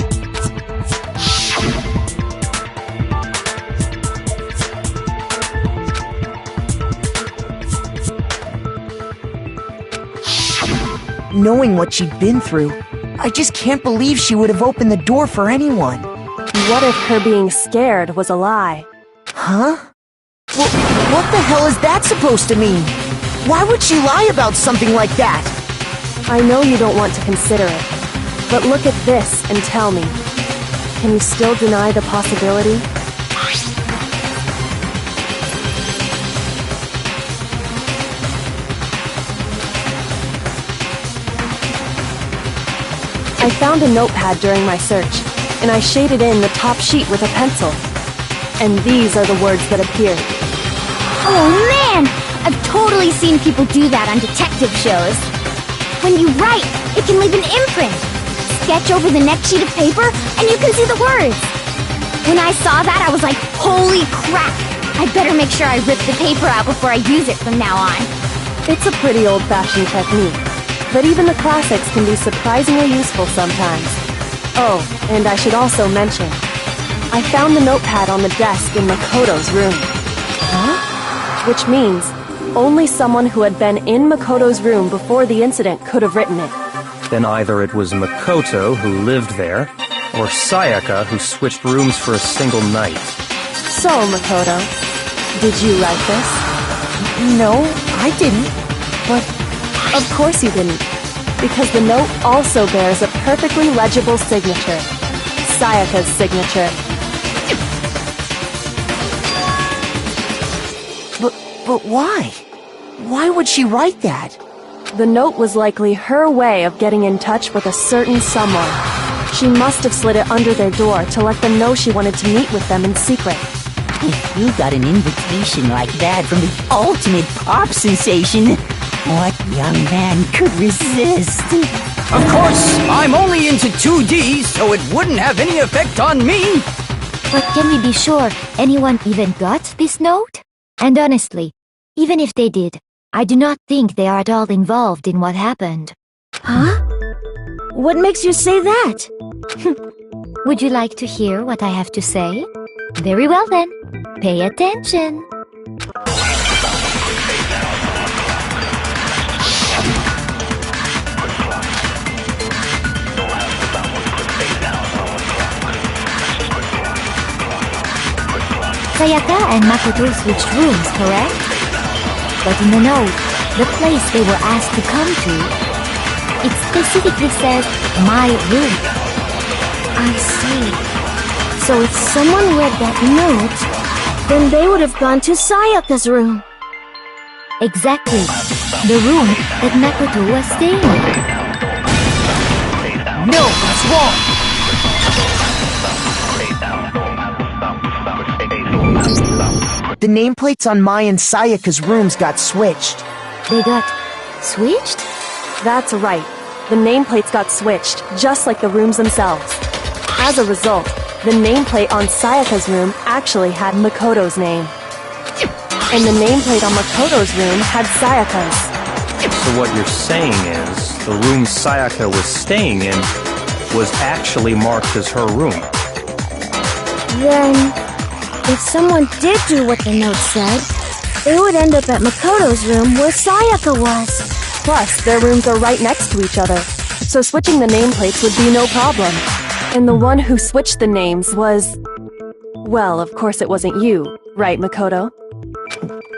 Knowing what she'd been through, I just can't believe she would have opened the door for anyone. What if her being scared was a lie? Huh? Well, what the hell is that supposed to mean? Why would she lie about something like that? I know you don't want to consider it, but look at this and tell me. Can you still deny the possibility? I found a notepad during my search, and I shaded in the top sheet with a pencil. And these are the words that appeared. Oh man! I've totally seen people do that on detective shows. When you write, it can leave an imprint. Sketch over the next sheet of paper, and you can see the words. When I saw that, I was like, holy crap! I better make sure I rip the paper out before I use it from now on. It's a pretty old-fashioned technique, but even the classics can be surprisingly useful sometimes. Oh, and I should also mention, I found the notepad on the desk in Makoto's room. Huh? Which means only someone who had been in Makoto's room before the incident could have written it. Then either it was Makoto who lived there, or Sayaka who switched rooms for a single night. So, Makoto, did you write this? No, I didn't. But... of course you didn't, because the note also bears a perfectly legible signature. Sayaka's signature. But why? Why would she write that? The note was likely her way of getting in touch with a certain someone. She must have slid it under their door to let them know she wanted to meet with them in secret. If you got an invitation like that from the ultimate pop sensation, what young man could resist? Of course, I'm only into 2D, so it wouldn't have any effect on me. But can we be sure anyone even got this note? And honestly, even if they did, I do not think they are at all involved in what happened. Huh? What makes you say that? Would you like to hear what I have to say? Very well then. Pay attention. Sayaka and Makoto switched rooms, correct? But in the note, the place they were asked to come to, it specifically says, my room. I see. So if someone read that note, then they would have gone to Sayaka's room. Exactly. The room that Makoto was staying in. No, that's wrong! The nameplates on Mai and Sayaka's rooms got switched. They got switched? That's right. The nameplates got switched, just like the rooms themselves. As a result, the nameplate on Sayaka's room actually had Makoto's name. And the nameplate on Makoto's room had Sayaka's. So what you're saying is, the room Sayaka was staying in was actually marked as her room. Then, if someone did do what the note said, they would end up at Makoto's room where Sayaka was. Plus, their rooms are right next to each other, so switching the nameplates would be no problem. And the one who switched the names was... Well, of course it wasn't you, right, Makoto?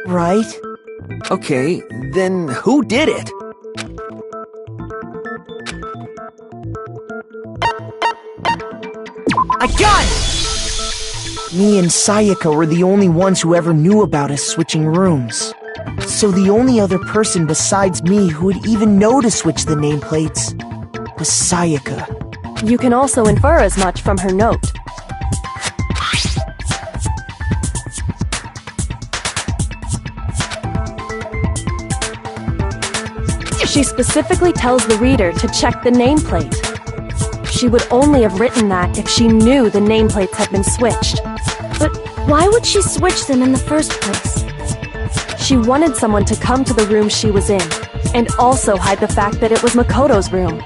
Right? Okay, then who did it? I got it! Me and Sayaka were the only ones who ever knew about us switching rooms. So the only other person besides me who would even know to switch the nameplates was Sayaka. You can also infer as much from her note. She specifically tells the reader to check the nameplate. She would only have written that if she knew the nameplates had been switched. But why would she switch them in the first place? She wanted someone to come to the room she was in, and also hide the fact that it was Makoto's room.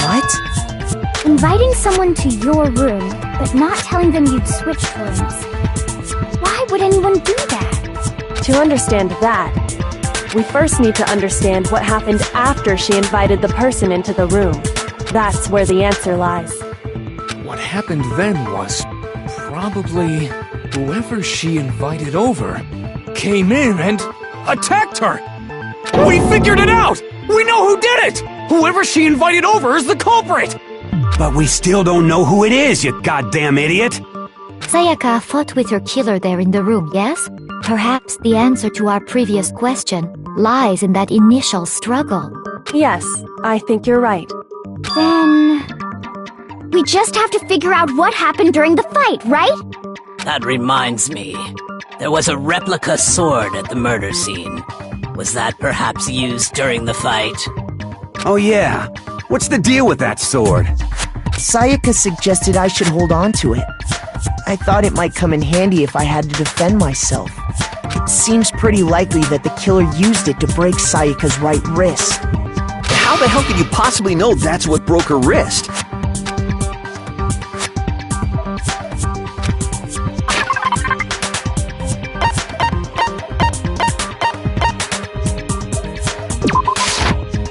What? Inviting someone to your room, but not telling them you'd switched rooms. Why would anyone do that? To understand that, we first need to understand what happened after she invited the person into the room. That's where the answer lies. What happened then was probably whoever she invited over came in and attacked her. We figured it out! We know who did it! Whoever she invited over is the culprit! But we still don't know who it is, you goddamn idiot! Sayaka fought with her killer there in the room, yes? Perhaps the answer to our previous question lies in that initial struggle. Yes, I think you're right. Then... we just have to figure out what happened during the fight, right? That reminds me. There was a replica sword at the murder scene. Was that perhaps used during the fight? Oh yeah. What's the deal with that sword? Sayaka suggested I should hold on to it. I thought it might come in handy if I had to defend myself. It seems pretty likely that the killer used it to break Sayaka's right wrist. How the hell could you possibly know that's what broke her wrist?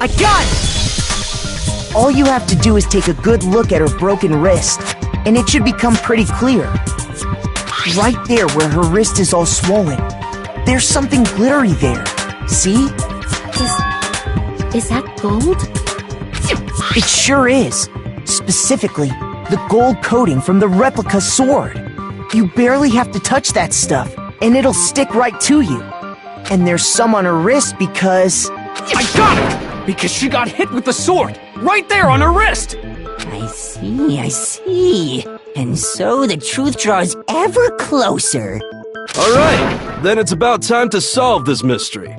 I got it! All you have to do is take a good look at her broken wrist, and it should become pretty clear. Right there where her wrist is all swollen, there's something glittery there. See? Is that gold? It sure is. Specifically, the gold coating from the replica sword. You barely have to touch that stuff, and it'll stick right to you. And there's some on her wrist because... I got it! Because she got hit with the sword! Right there on her wrist! I I see. And so the truth draws ever closer. Alright, then it's about time to solve this mystery.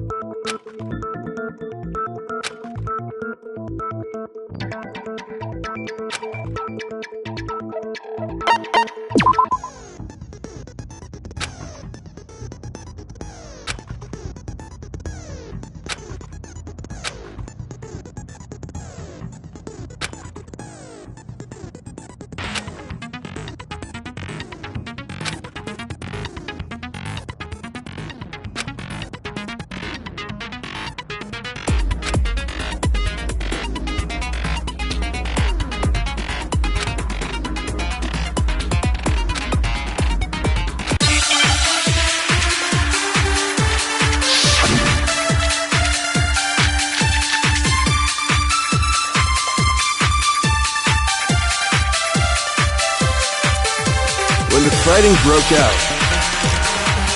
When the fighting broke out,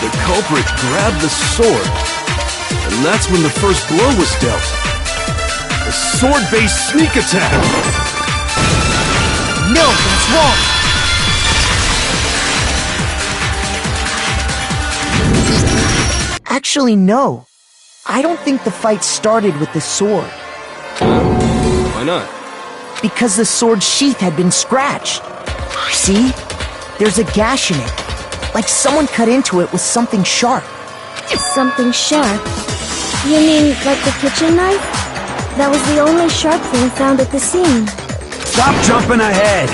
the culprit grabbed the sword, and that's when the first blow was dealt. A sword-based sneak attack! No, that's wrong! Actually, no. I don't think the fight started with the sword. Why not? Because the sword's sheath had been scratched. See? There's a gash in it. Like someone cut into it with something sharp. Something sharp? You mean like the kitchen knife? That was the only sharp thing found at the scene. Stop jumping ahead!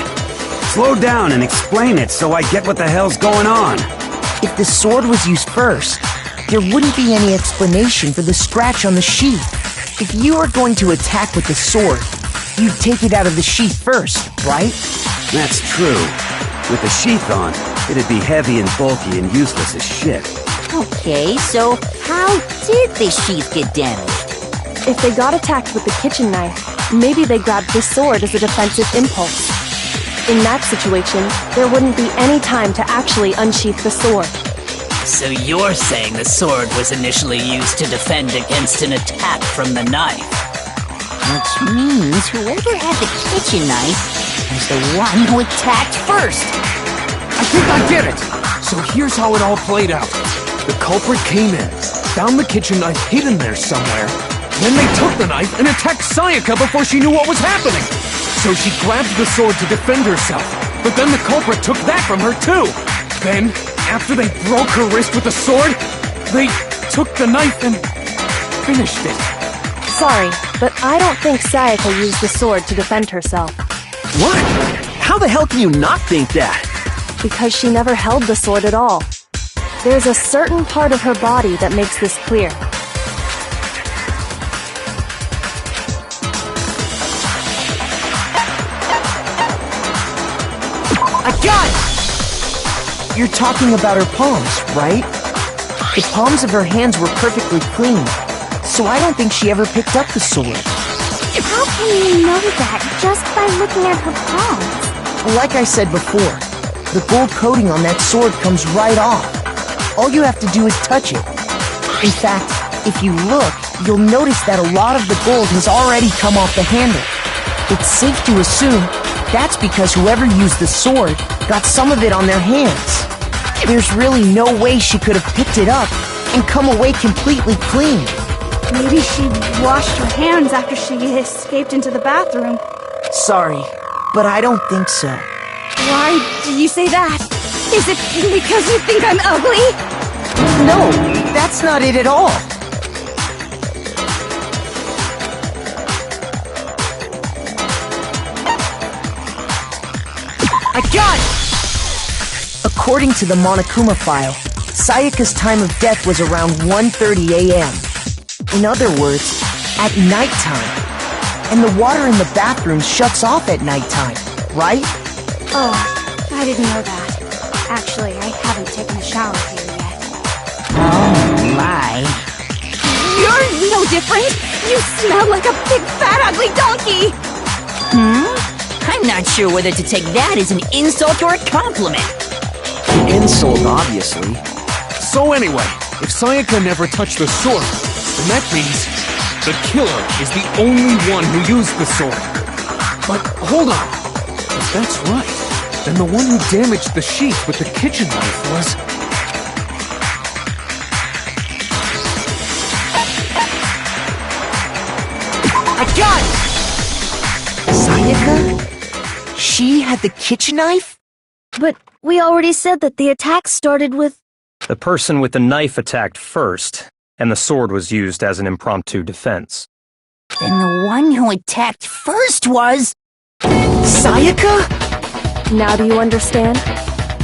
Slow down and explain it so I get what the hell's going on. If the sword was used first, there wouldn't be any explanation for the scratch on the sheath. If you were going to attack with the sword, you'd take it out of the sheath first, right? That's true. With the sheath on, it'd be heavy and bulky and useless as shit. Okay, so how did the sheath get damaged? If they got attacked with the kitchen knife, maybe they grabbed the sword as a defensive impulse. In that situation, there wouldn't be any time to actually unsheath the sword. So you're saying the sword was initially used to defend against an attack from the knife? Which means whoever had the kitchen knife was the one who attacked first. I think I get it! So here's how it all played out. The culprit came in, found the kitchen knife hidden there somewhere, then they took the knife and attacked Sayaka before she knew what was happening. So she grabbed the sword to defend herself, but then the culprit took that from her too. Then, after they broke her wrist with the sword, they took the knife and finished it. Sorry, but I don't think Sayaka used the sword to defend herself. What? How the hell can you not think that? Because she never held the sword at all. There's a certain part of her body that makes this clear. I got it! You're talking about her palms, right? The palms of her hands were perfectly clean, so I don't think she ever picked up the sword. How can you know that just by looking at her palms? Like I said before, the gold coating on that sword comes right off. All you have to do is touch it. In fact, if you look, you'll notice that a lot of the gold has already come off the handle. It's safe to assume that's because whoever used the sword got some of it on their hands. There's really no way she could have picked it up and come away completely clean. Maybe she washed her hands after she escaped into the bathroom. Sorry, but I don't think so. Why do you say that? Is it because you think I'm ugly? No, that's not it at all. I got it! According to the Monokuma file, Sayaka's time of death was around 1:30 a.m. In other words, at nighttime. And the water in the bathroom shuts off at nighttime, right? Oh, I didn't know that. Actually, I haven't taken a shower here yet. Oh my. You're no different! You smell like a big fat ugly donkey! I'm not sure whether to take that as an insult or a compliment. Insult, obviously. So anyway, if Sayaka never touched the sword, then that means the killer is the only one who used the sword. But hold on. That's right. Then the one who damaged the sheet with the kitchen knife was... I got it! Sayaka? She had the kitchen knife? But we already said that the attack started with... The person with the knife attacked first, and the sword was used as an impromptu defense. Then the one who attacked first was... Sayaka? Now do you understand?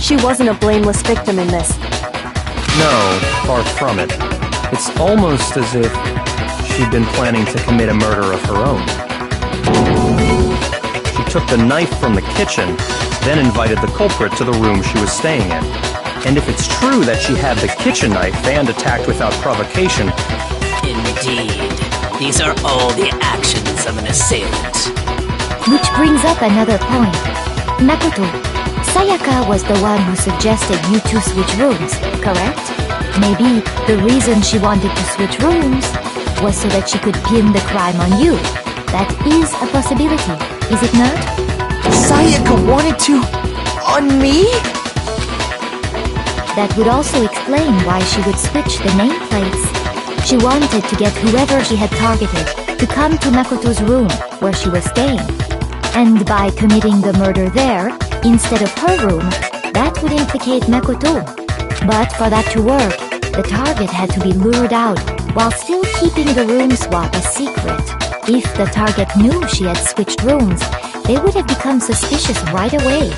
She wasn't a blameless victim in this. No, far from it. It's almost as if she'd been planning to commit a murder of her own. She took the knife from the kitchen, then invited the culprit to the room she was staying in. And if it's true that she had the kitchen knife and attacked without provocation... Indeed. These are all the actions of an assailant. Which brings up another point. Makoto, Sayaka was the one who suggested you two switch rooms, correct? Maybe the reason she wanted to switch rooms was so that she could pin the crime on you. That is a possibility, is it not? Sayaka wanted to... on me? That would also explain why she would switch the nameplates. She wanted to get whoever she had targeted to come to Makoto's room where she was staying. And by committing the murder there, instead of her room, that would implicate Makoto. But for that to work, the target had to be lured out while still keeping the room swap a secret. If the target knew she had switched rooms, they would have become suspicious right away.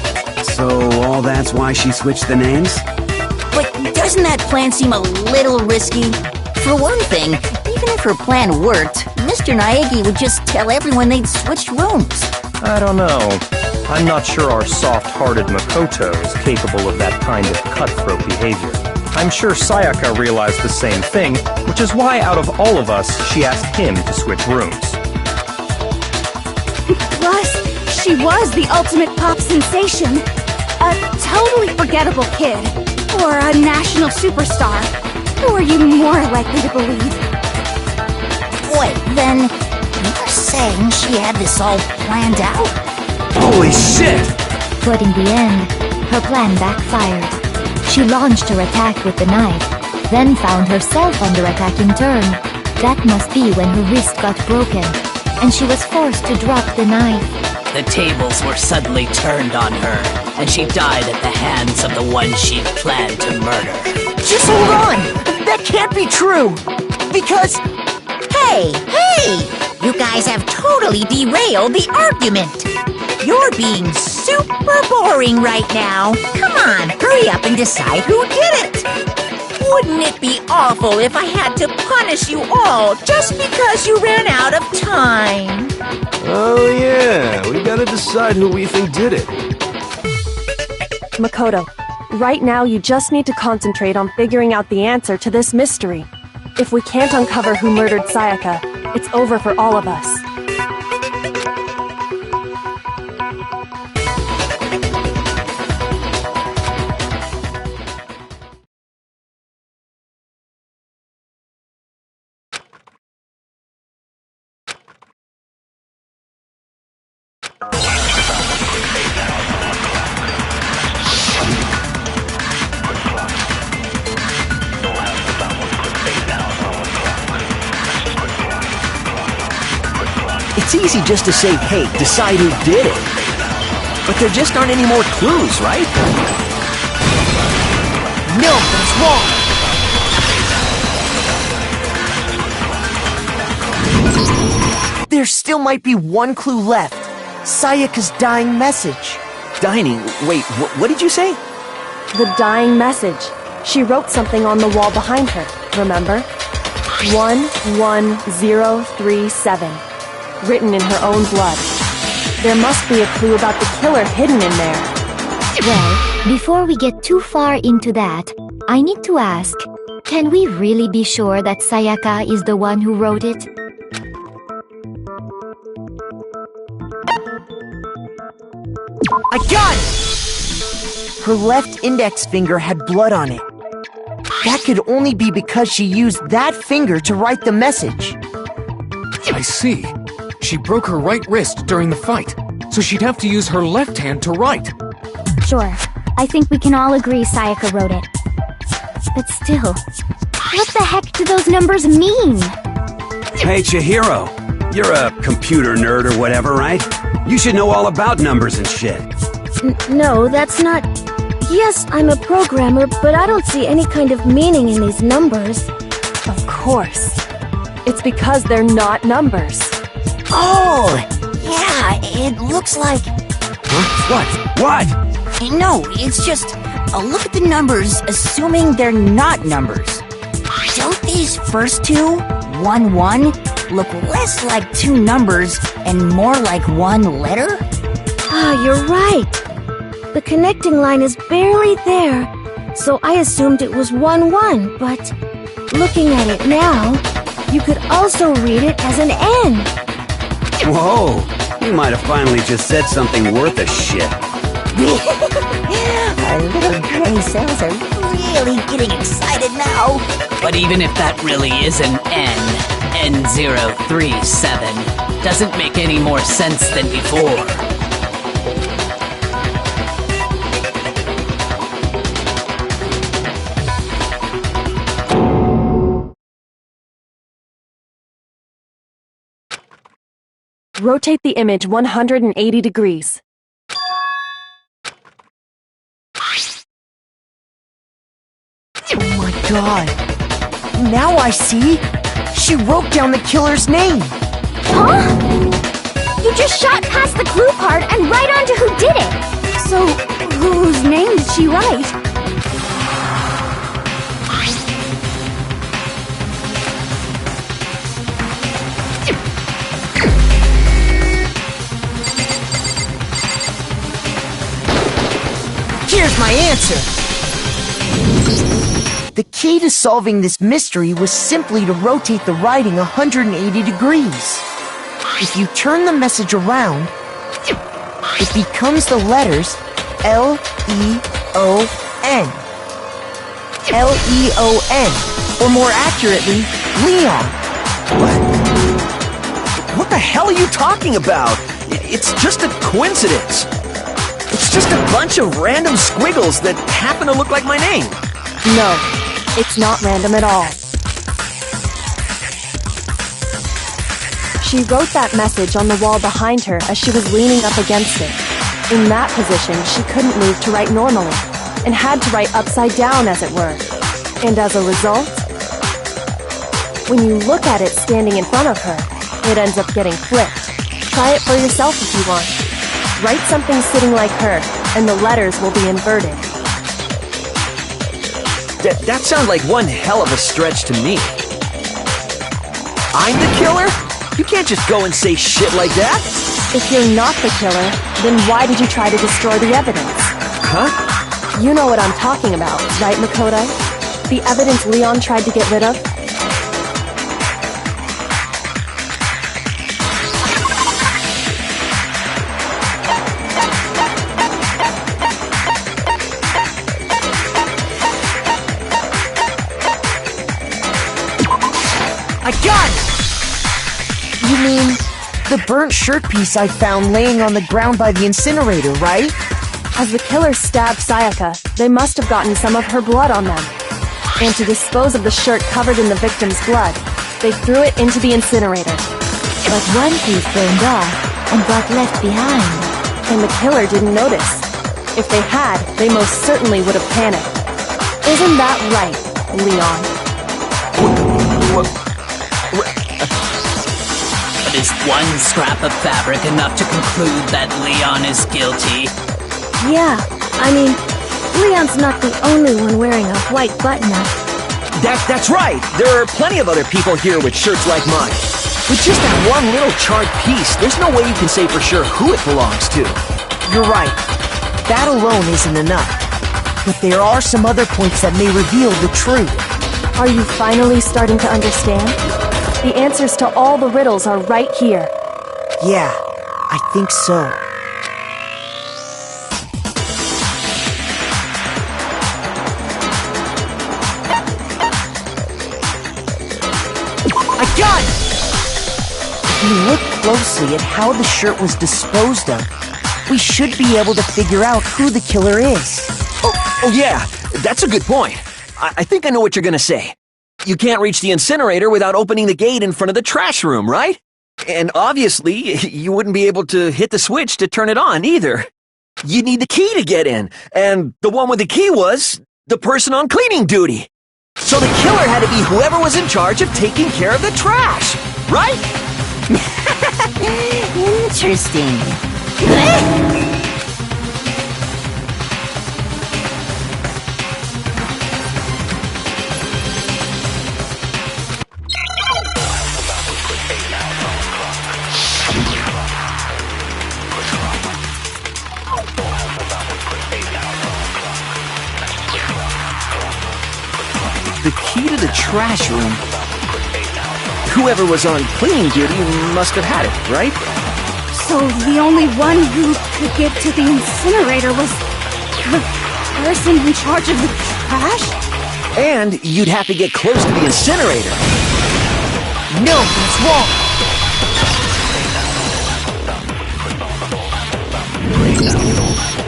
So all that's why she switched the names? But doesn't that plan seem a little risky? For one thing, even if her plan worked, Mr. Naegi would just tell everyone they'd switched rooms. I don't know. I'm not sure our soft-hearted Makoto is capable of that kind of cutthroat behavior. I'm sure Sayaka realized the same thing, which is why out of all of us, she asked him to switch rooms. Plus, she was the ultimate pop sensation. A totally forgettable kid. Or a national superstar. Who are you more likely to believe? Wait, then you're saying she had this all planned out? Holy shit! But in the end, her plan backfired. She launched her attack with the knife, then found herself under attack in turn. That must be when her wrist got broken, and she was forced to drop the knife. The tables were suddenly turned on her, and she died at the hands of the one she'd planned to murder. Just hold on! That can't be true! Because... Hey! You guys have totally derailed the argument. You're being super boring right now. Come on, hurry up and decide who did it. Wouldn't it be awful if I had to punish you all just because you ran out of time? Oh yeah, we gotta decide who we think did it. Makoto, right now you just need to concentrate on figuring out the answer to this mystery. If we can't uncover who murdered Sayaka, it's over for all of us. It's easy just to say, hey, decide who did it. But there just aren't any more clues, right? No, that's wrong! There still might be one clue left. Sayaka's dying message. Dining? Wait, what did you say? The dying message. She wrote something on the wall behind her, remember? 11037. Written in her own blood. There must be a clue about the killer hidden in there. Well, before we get too far into that, I need to ask, can we really be sure that Sayaka is the one who wrote it? I got it! Her left index finger had blood on it. That could only be because she used that finger to write the message. I see. She broke her right wrist during the fight. so she'd have to use her left hand to write. Sure. I think we can all agree Sayaka wrote it. But still, what the heck do those numbers mean? Hey, Chihiro. You're a computer nerd or whatever, right? You should know all about numbers and shit. No, that's not... Yes, I'm a programmer, but I don't see any kind of meaning in these numbers. Of course. It's because they're not numbers. Oh! Yeah, it looks like... Huh? What? No, it's just... look at the numbers, assuming they're not numbers. Don't these first two, 1, 1, look less like two numbers and more like one letter? Ah, you're right. The connecting line is barely there, so I assumed it was 1, 1, but looking at it now, you could also read it as an N. Whoa, you might have finally just said something worth a shit. Our little gray cells are really getting excited now. But even if that really is an N037, doesn't make any more sense than before. Rotate the image 180 degrees. Oh my god. Now I see. She wrote down the killer's name. Huh? You just shot past the clue part and right onto who did it. So, whose name did she write? Here's my answer. The key to solving this mystery was simply to rotate the writing 180 degrees. If you turn the message around, it becomes the letters L-E-O-N. L-E-O-N, or more accurately, Leon. What the hell are you talking about? It's just a coincidence. It's just a bunch of random squiggles that happen to look like my name. No, it's not random at all. She wrote that message on the wall behind her as she was leaning up against it. In that position, she couldn't move to write normally, and had to write upside down, as it were. And as a result, when you look at it standing in front of her, it ends up getting flipped. Try it for yourself if you want. Write something sitting like her, and the letters will be inverted. That sounds like one hell of a stretch to me. I'm the killer? You can't just go and say shit like that. If you're not the killer, then why did you try to destroy the evidence? Huh? You know what I'm talking about, right, Makoto? The evidence Leon tried to get rid of? I got it! You mean the burnt shirt piece I found laying on the ground by the incinerator, right? As the killer stabbed Sayaka, they must have gotten some of her blood on them. And to dispose of the shirt covered in the victim's blood, they threw it into the incinerator. But one piece burned off and got left behind. And the killer didn't notice. If they had, they most certainly would have panicked. Isn't that right, Leon? But is one scrap of fabric enough to conclude that Leon is guilty? Yeah, I mean, Leon's not the only one wearing a white button-up. That's right! There are plenty of other people here with shirts like mine. With just that one little charred piece, there's no way you can say for sure who it belongs to. You're right. That alone isn't enough. But there are some other points that may reveal the truth. Are you finally starting to understand? The answers to all the riddles are right here. Yeah, I think so. I got it! If you look closely at how the shirt was disposed of, we should be able to figure out who the killer is. Oh yeah, that's a good point. I think I know what you're gonna say. You can't reach the incinerator without opening the gate in front of the trash room, right? And obviously, you wouldn't be able to hit the switch to turn it on either. You'd need the key to get in, and the one with the key was the person on cleaning duty. So the killer had to be whoever was in charge of taking care of the trash, right? Interesting. The key to the trash room. Whoever was on cleaning duty must have had it, right? So the only one who could get to the incinerator was the person in charge of the trash? And you'd have to get close to the incinerator. No, that's wrong.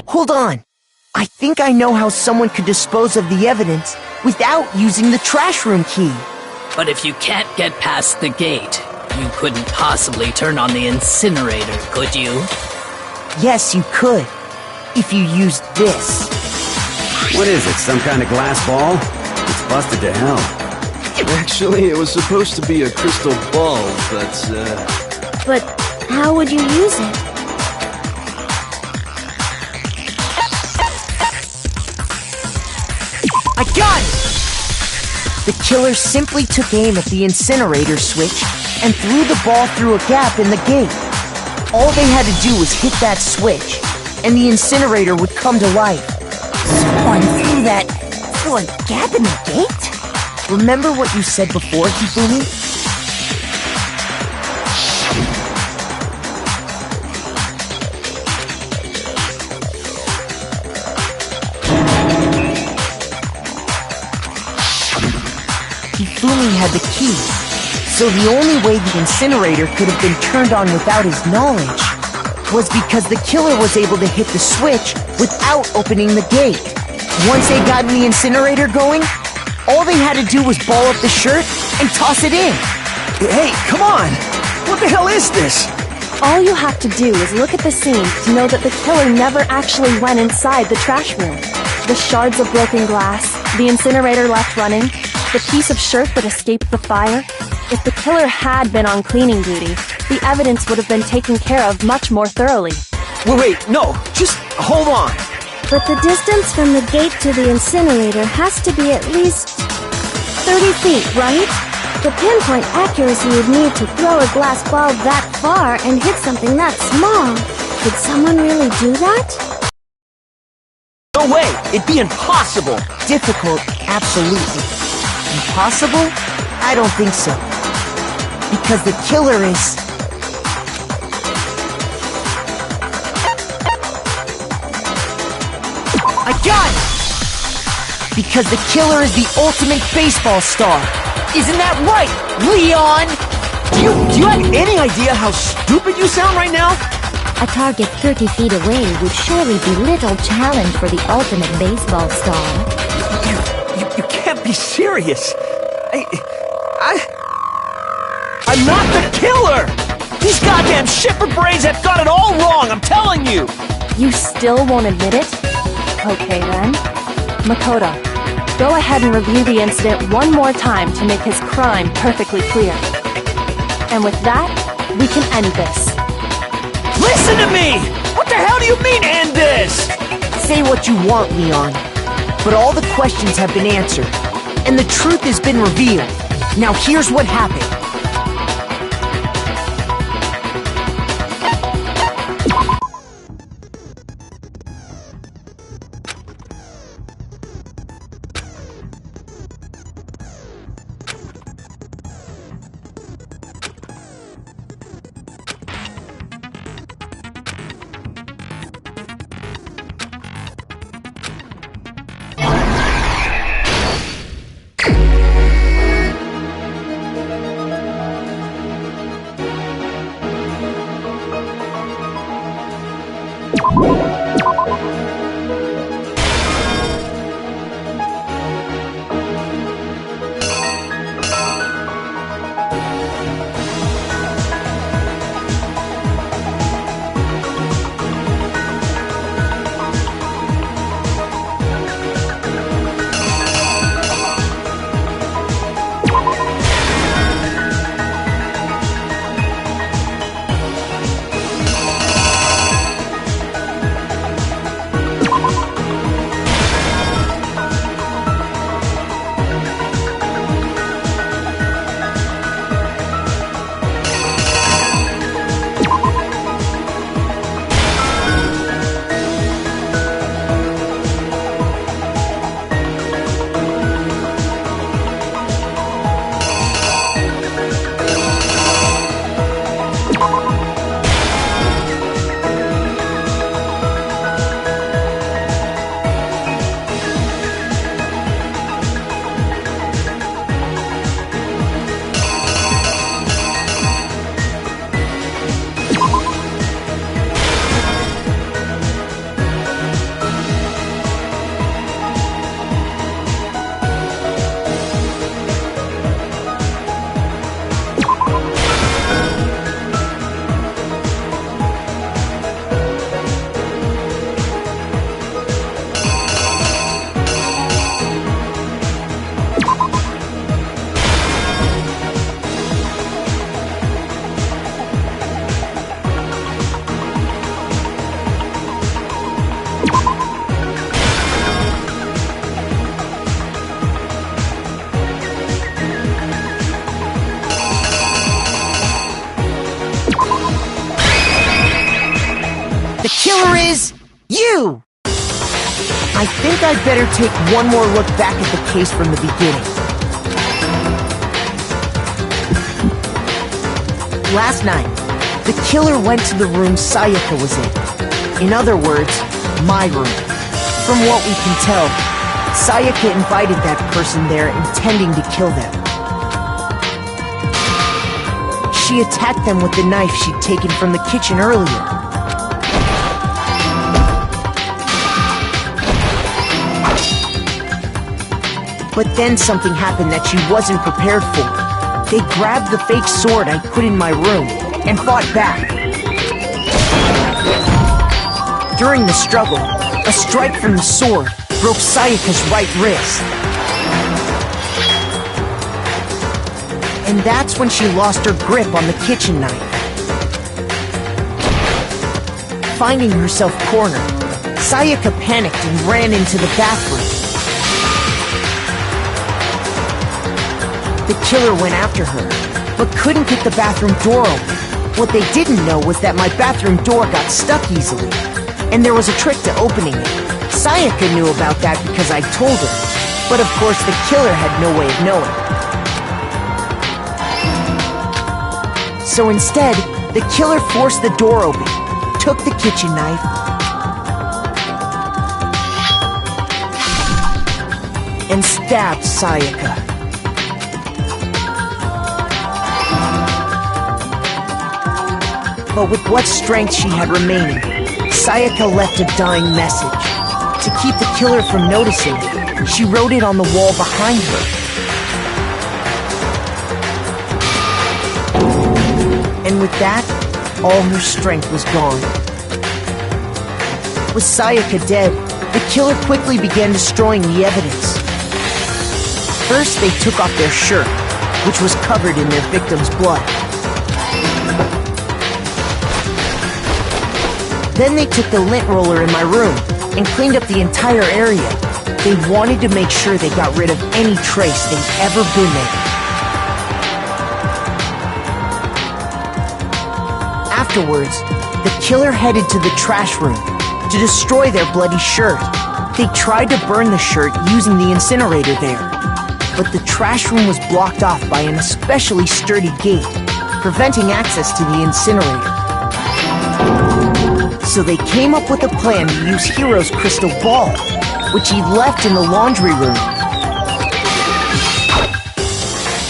Hold on. I think I know how someone could dispose of the evidence without using the trash room key. But if you can't get past the gate, you couldn't possibly turn on the incinerator, could you? Yes, you could. If you used this. What is it, some kind of glass ball? It's busted to hell. Actually, it was supposed to be a crystal ball, but, But how would you use it? I got it! The killer simply took aim at the incinerator switch and threw the ball through a gap in the gate. All they had to do was hit that switch, and the incinerator would come to life. Someone threw a gap in the gate? Remember what you said before, Hifumi? Hifumi had the key, so the only way the incinerator could have been turned on without his knowledge was because the killer was able to hit the switch without opening the gate. Once they got the incinerator going, all they had to do was ball up the shirt and toss it in. Hey, come on! What the hell is this? All you have to do is look at the scene to know that the killer never actually went inside the trash room. The shards of broken glass, the incinerator left running, the piece of shirt that escaped the fire. If the killer had been on cleaning duty, the evidence would have been taken care of much more thoroughly. Wait, no, just hold on. But the distance from the gate to the incinerator has to be at least 30 feet, right? The pinpoint accuracy you'd need to throw a glass ball that far and hit something that small. Could someone really do that? No way! It'd be impossible! Difficult, absolutely. Impossible? I don't think so. Because the killer is... I got it! Because the killer is the ultimate baseball star. Isn't that right, Leon? Do you have any idea how stupid you sound right now? A target 30 feet away would surely be little challenge for the ultimate baseball star. You can't be serious. I'm not the killer! These goddamn shipper brains have got it all wrong, I'm telling you! You still won't admit it? Okay then. Makoto, go ahead and review the incident one more time to make his crime perfectly clear. And with that, we can end this. Listen to me! What the hell do you mean, end this? Say what you want, Leon. But all the questions have been answered, and the truth has been revealed. Now here's what happened. killer is you! I think I'd better take one more look back at the case from the beginning. Last night, the killer went to the room Sayaka was in. In other words, my room. From what we can tell, Sayaka invited that person there intending to kill them. She attacked them with the knife she'd taken from the kitchen earlier. But then something happened that she wasn't prepared for. They grabbed the fake sword I put in my room and fought back. During the struggle, a strike from the sword broke Sayaka's right wrist. And that's when she lost her grip on the kitchen knife. Finding herself cornered, Sayaka panicked and ran into the bathroom. The killer went after her, but couldn't get the bathroom door open. What they didn't know was that my bathroom door got stuck easily, and there was a trick to opening it. Sayaka knew about that because I told her, but of course the killer had no way of knowing. So instead, the killer forced the door open, took the kitchen knife, and stabbed Sayaka. But with what strength she had remaining, Sayaka left a dying message. To keep the killer from noticing, she wrote it on the wall behind her. And with that, all her strength was gone. With Sayaka dead, the killer quickly began destroying the evidence. First, they took off their shirt, which was covered in their victim's blood. Then they took the lint roller in my room and cleaned up the entire area. They wanted to make sure they got rid of any trace they'd ever been there. Afterwards, the killer headed to the trash room to destroy their bloody shirt. They tried to burn the shirt using the incinerator there, but the trash room was blocked off by an especially sturdy gate, preventing access to the incinerator. So they came up with a plan to use Hero's crystal ball, which he'd left in the laundry room.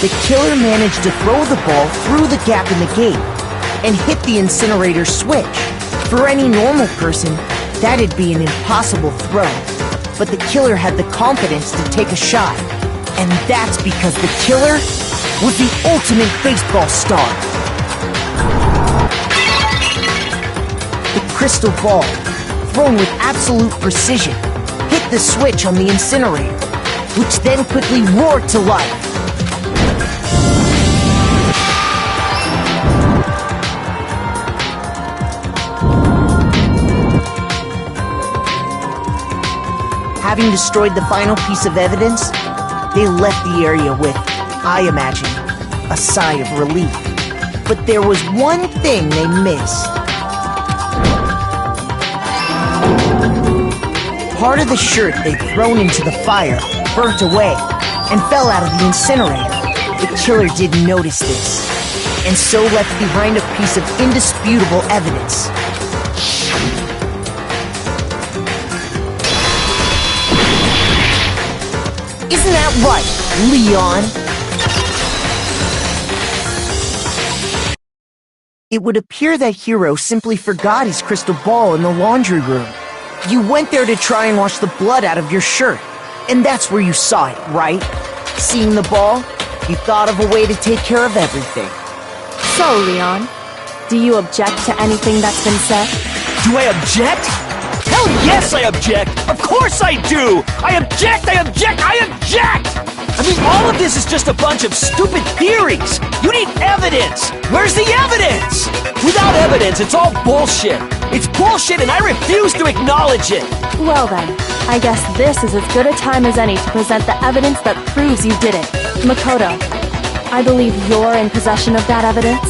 The killer managed to throw the ball through the gap in the gate and hit the incinerator switch, For any normal person, that'd be an impossible throw. But the killer had the confidence to take a shot. And that's because the killer was the ultimate baseball star. The crystal ball, thrown with absolute precision, hit the switch on the incinerator, which then quickly roared to life. Having destroyed the final piece of evidence, they left the area with, I imagine, a sigh of relief. But there was one thing they missed. Part of the shirt they'd thrown into the fire burnt away and fell out of the incinerator. The killer didn't notice this, and so left behind a piece of indisputable evidence. Isn't that right, Leon? It would appear that Hiro simply forgot his crystal ball in the laundry room. You went there to try and wash the blood out of your shirt, and that's where you saw it, right? Seeing the ball, you thought of a way to take care of everything. So, Leon, do you object to anything that's been said? Do I object? Hell yes, I object! Of course I do! I object! I object! I object! I mean, all of this is just a bunch of stupid theories! You need evidence! Where's the evidence? Without evidence, it's all bullshit! It's bullshit and I refuse to acknowledge it! Well then, I guess this is as good a time as any to present the evidence that proves you did it. Makoto, I believe you're in possession of that evidence?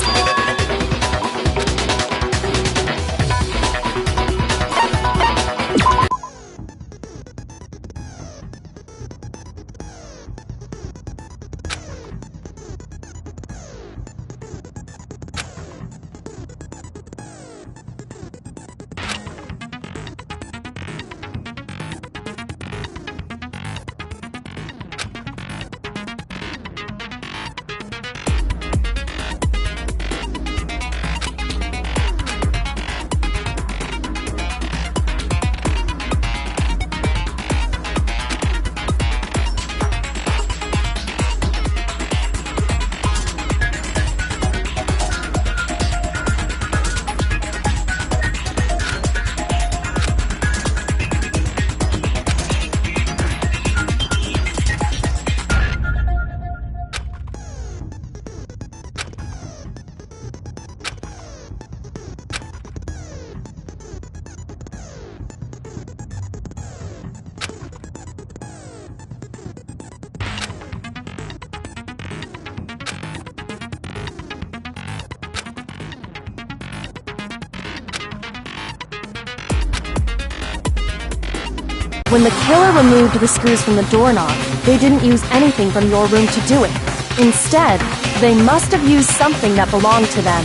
When the killer removed the screws from the doorknob, they didn't use anything from your room to do it. Instead, they must have used something that belonged to them.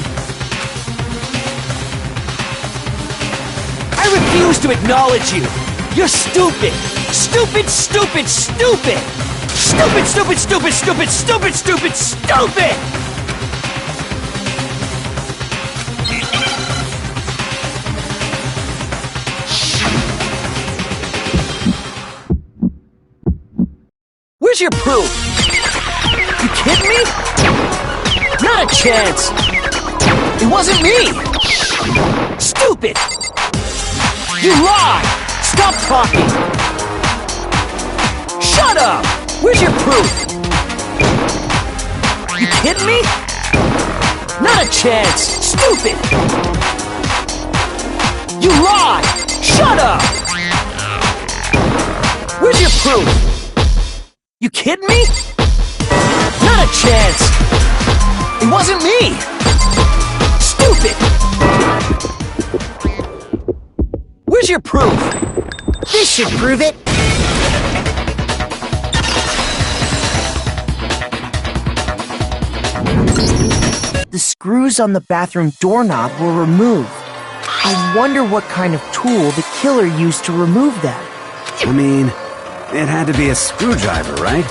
I refuse to acknowledge you! You're stupid! Stupid, stupid, stupid! Stupid, stupid, stupid, stupid, stupid, stupid, stupid! Where's your proof? You kidding me? Not a chance! It wasn't me! Stupid! You lie! Stop talking! Shut up! Where's your proof? You kidding me? Not a chance! Stupid! You lie! Shut up! Where's your proof? You kidding me? Not a chance! It wasn't me! Stupid! Where's your proof? This should prove it! The screws on the bathroom doorknob were removed. I wonder what kind of tool the killer used to remove them. I mean, it had to be a screwdriver, right?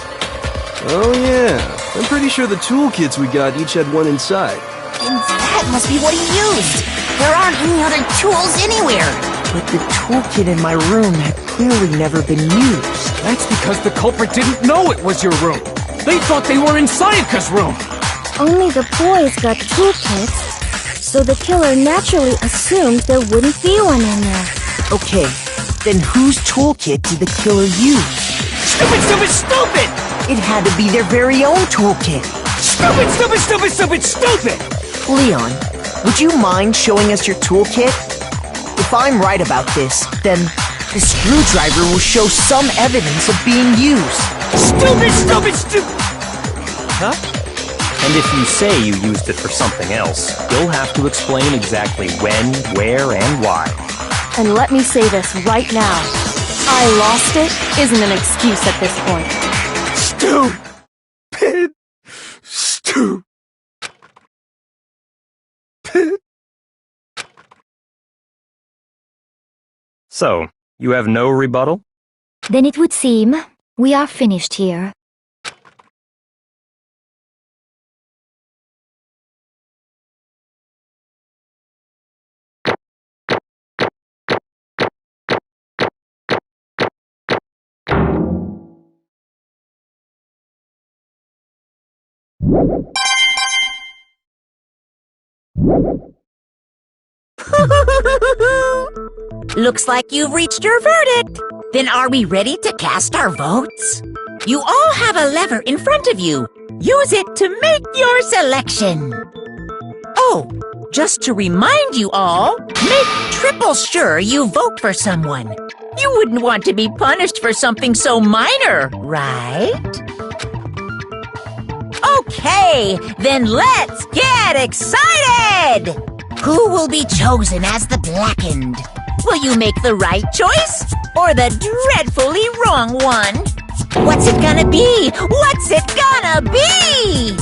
Oh yeah, I'm pretty sure the toolkits we got each had one inside. And that must be what he used! There aren't any other tools anywhere. But the toolkit in my room had clearly never been used. That's because the culprit didn't know it was your room. They thought they were in Sayaka's room. Only the boys got toolkits, so the killer naturally assumed there wouldn't be one in there. Okay, then whose toolkit did the killer use? Stupid, stupid, stupid! It had to be their very own toolkit. Stupid, stupid, stupid, stupid, stupid! Leon, would you mind showing us your toolkit? If I'm right about this, then the screwdriver will show some evidence of being used. Stupid, stupid, stupid! Huh? And if you say you used it for something else, you'll have to explain exactly when, where, and why. And let me say this right now. I lost it isn't an excuse at this point. Stupid! Stupid! So, you have no rebuttal? Then it would seem we are finished here. Looks like you've reached your verdict. Then are we ready to cast our votes? You all have a lever in front of you. Use it to make your selection. Oh, just to remind you all, make triple sure you vote for someone. You wouldn't want to be punished for something so minor, right? Okay, then let's get excited! Who will be chosen as the Blackened? Will you make the right choice or the dreadfully wrong one? What's it gonna be? What's it gonna be?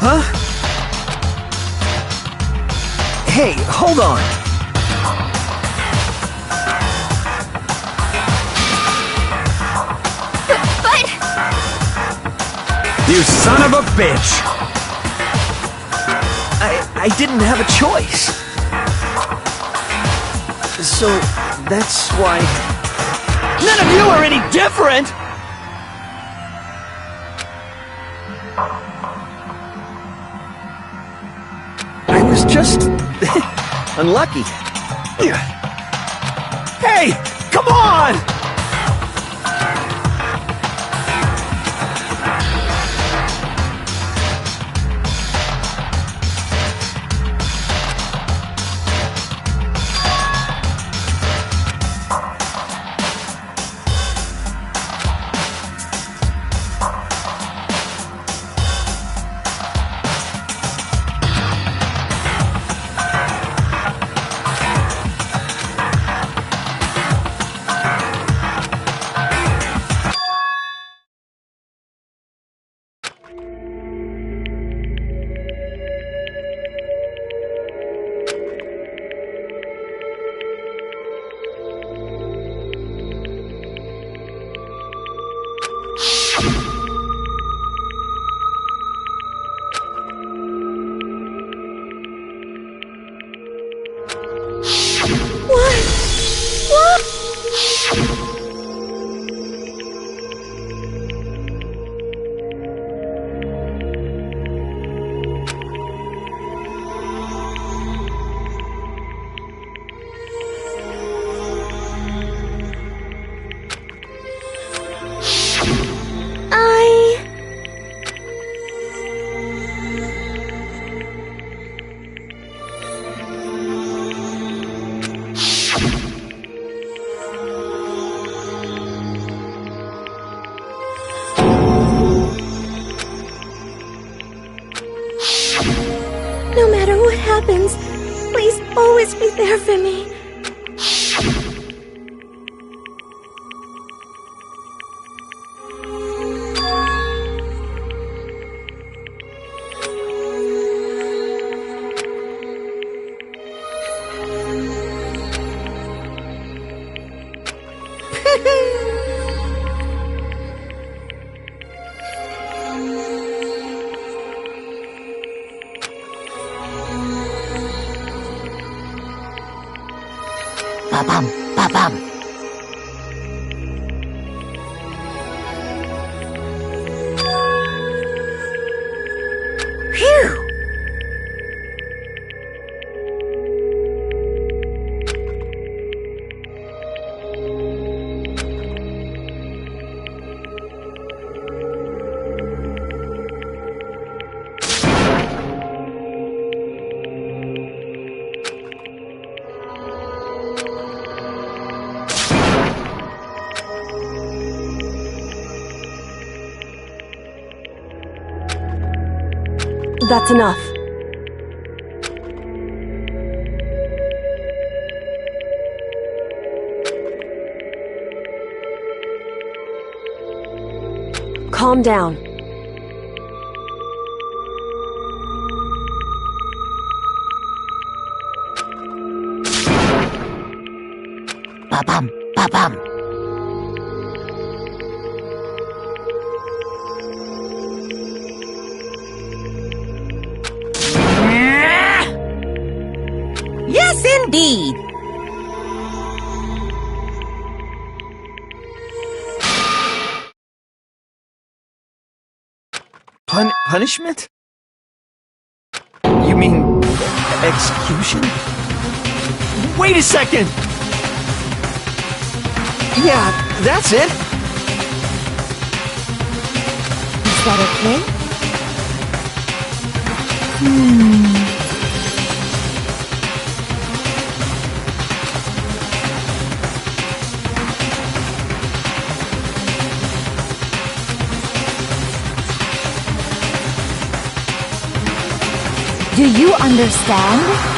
Huh? Hey, hold on. But... You son of a bitch! I didn't have a choice. So, that's why... None of you are any different! I was just... unlucky. Hey! Come on! No matter what happens, please always be there for me. Ba-bum, ba-bum. Phew! That's enough. Calm down. Ba-bum, ba-bum. Yes, indeed. Punishment? You mean execution? Wait a second! Yeah, that's it! Is that okay? Do you understand?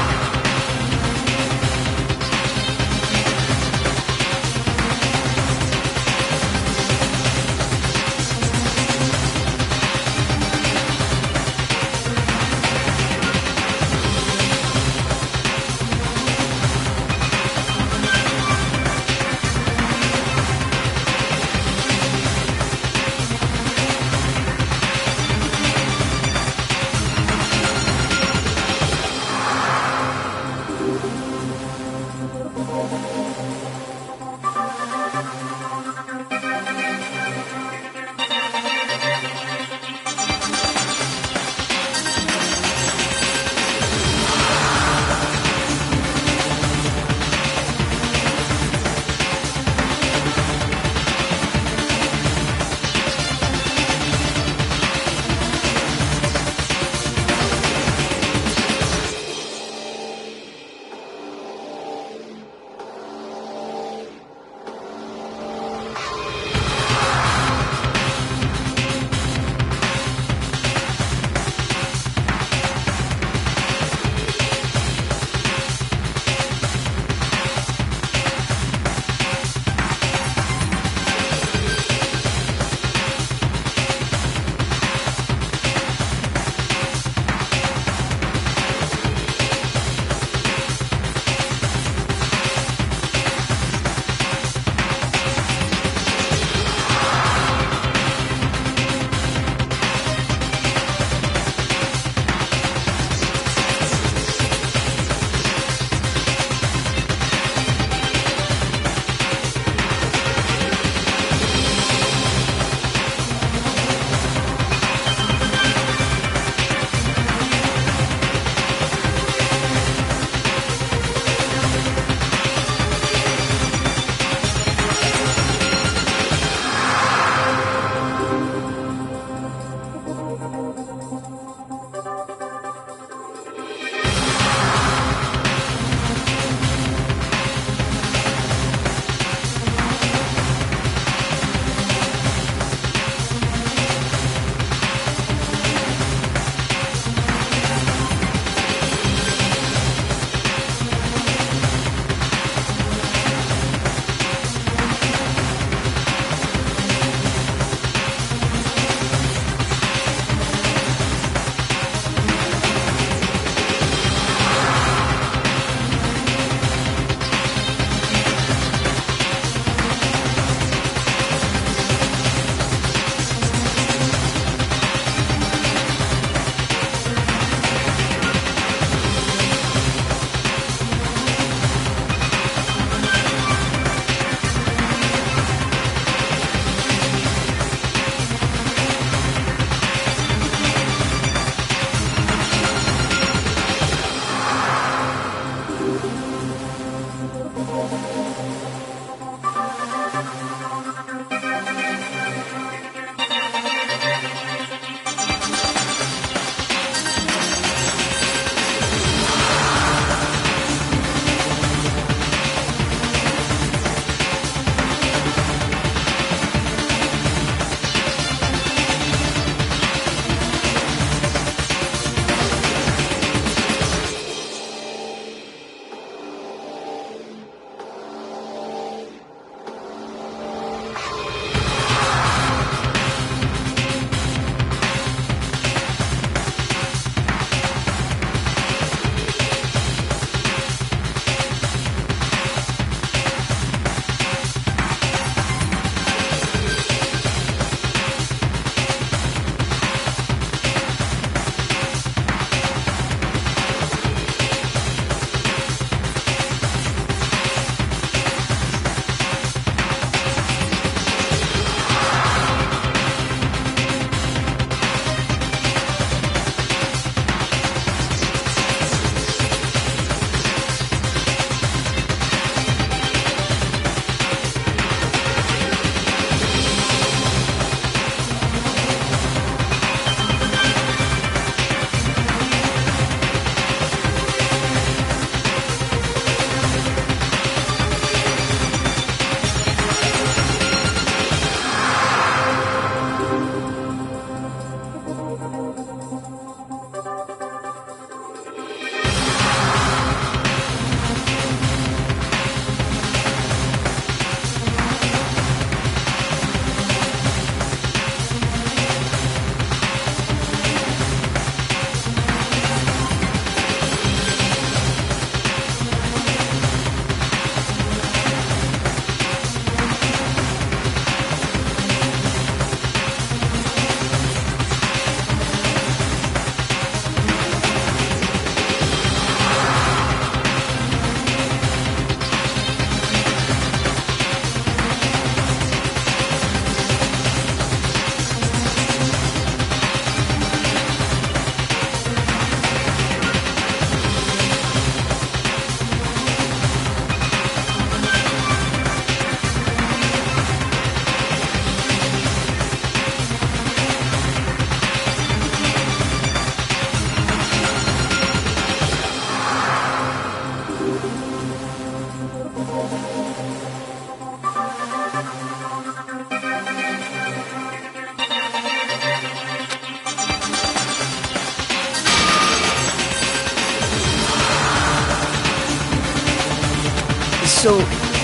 So,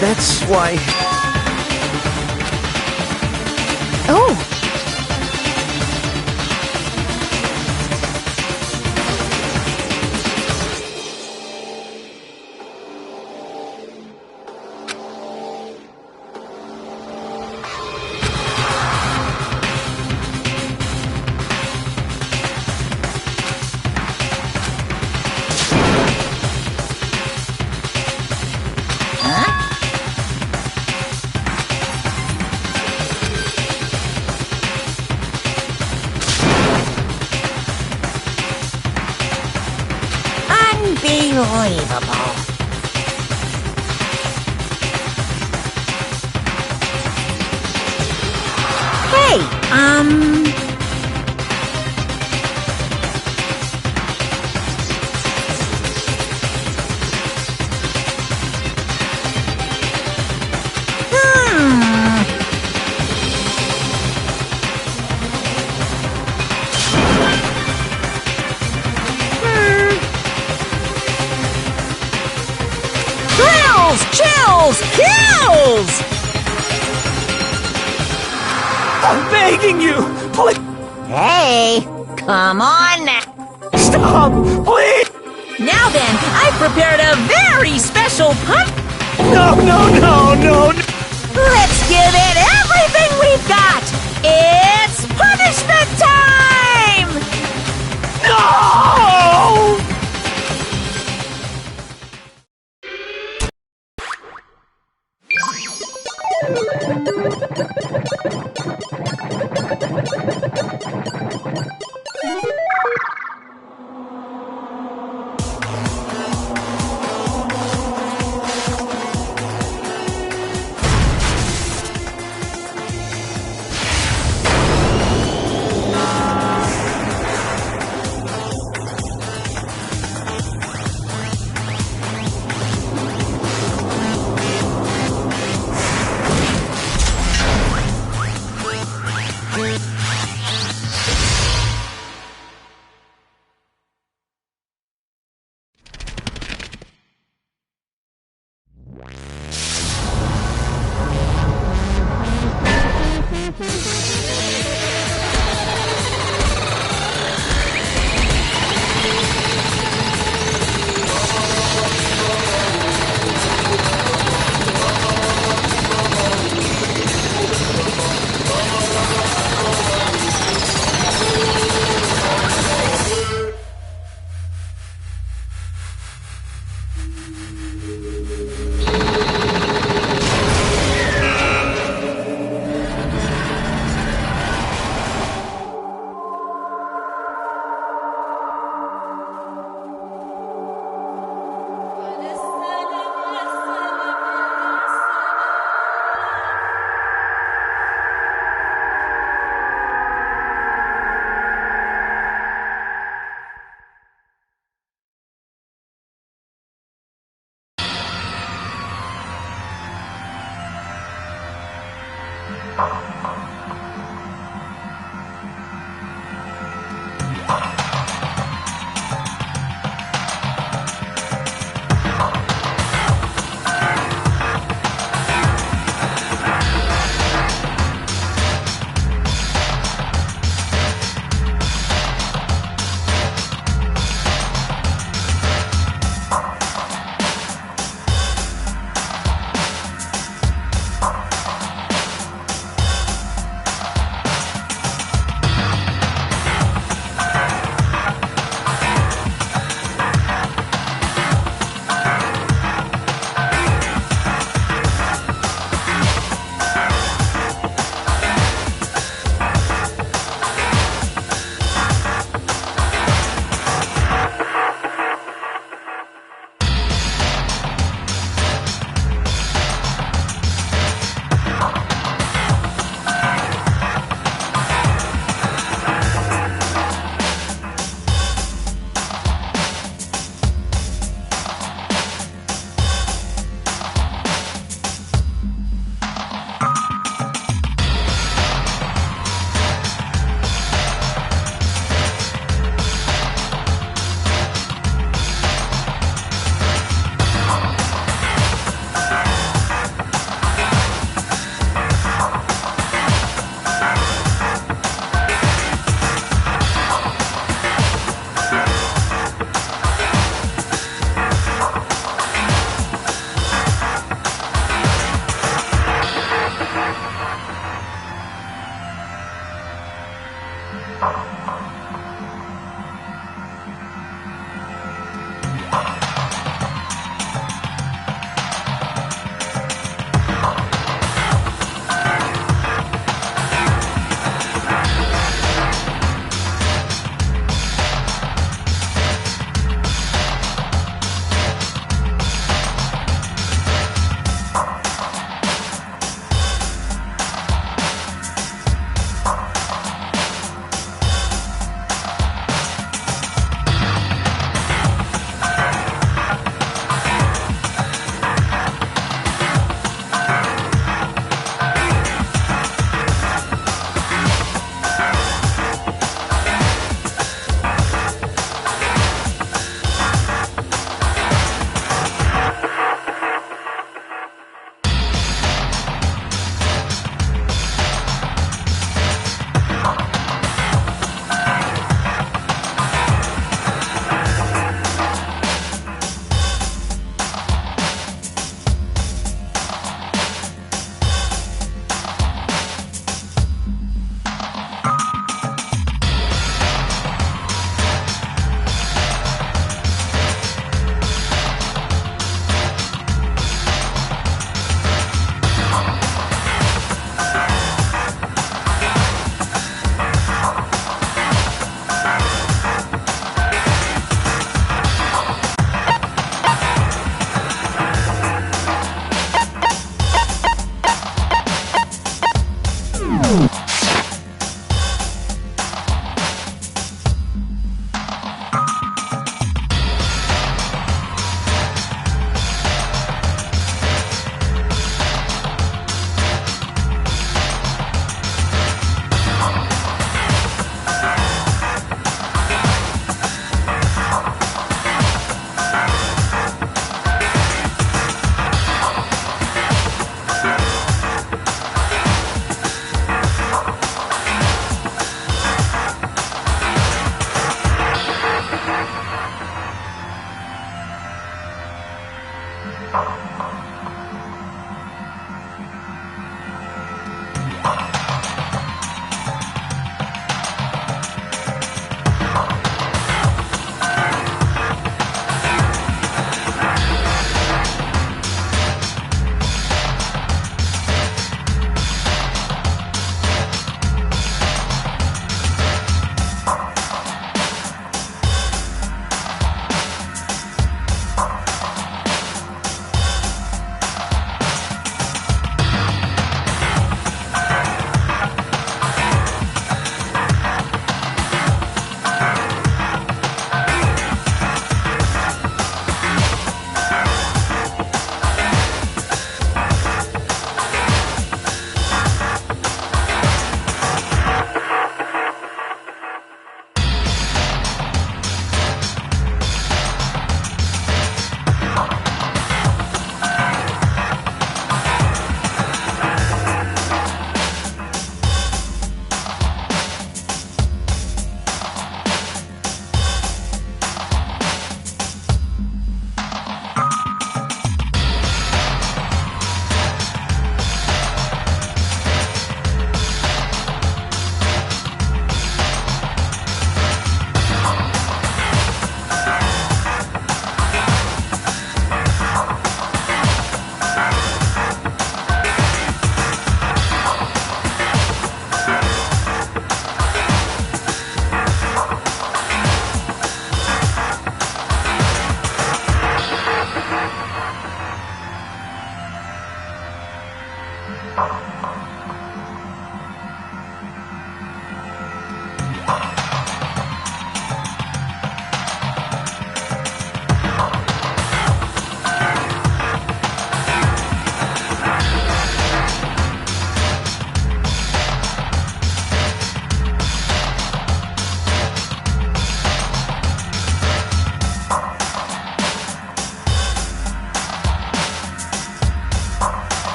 that's why... Oh! Unbelievable. Hey, Chills! Kills! I'm begging you! Please! Hey, come on now. Stop! Please! Now then, I've prepared a very special punch. No! Let's give it everything we've got. It's punishment time! No!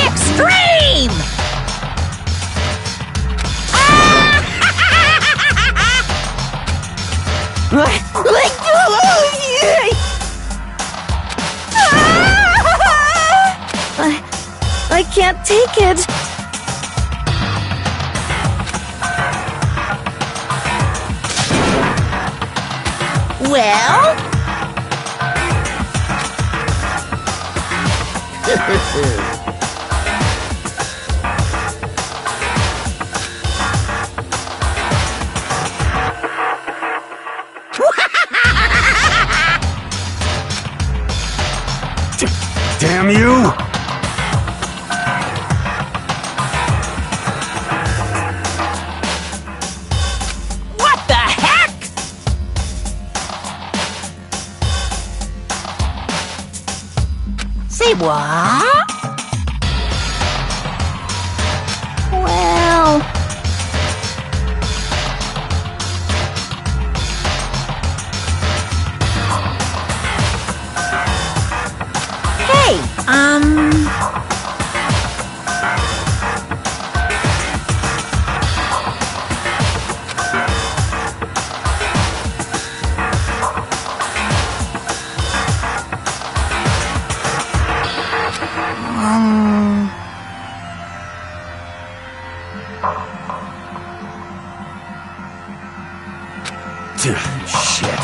Extreme! I can't take it. Well? Damn you! What the heck? Say what? Well, Hey, Shit.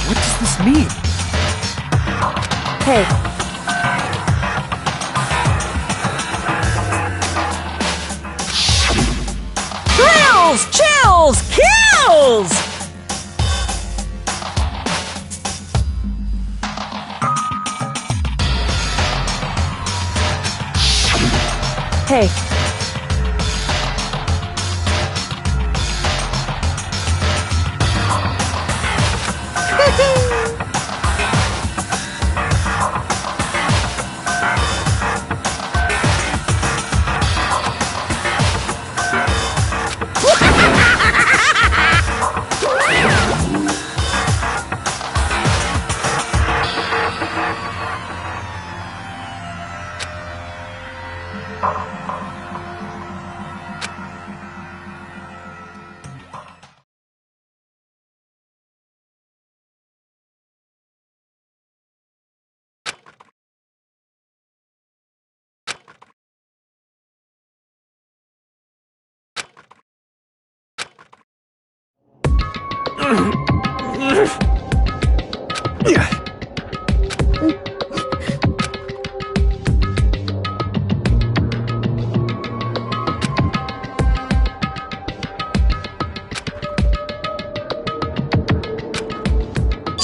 What does this mean? Hey, Thrills, chills, kills! hey,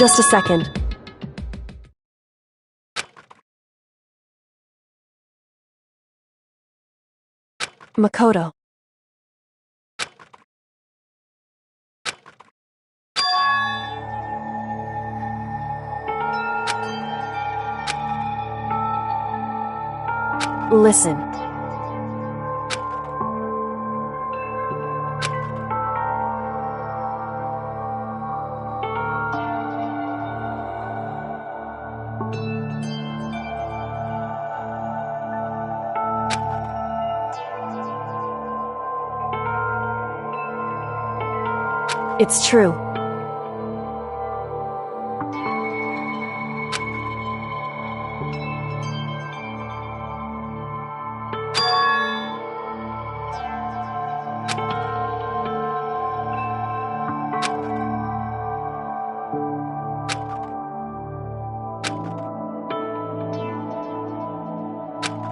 Just a second. Makoto. Listen. It's true.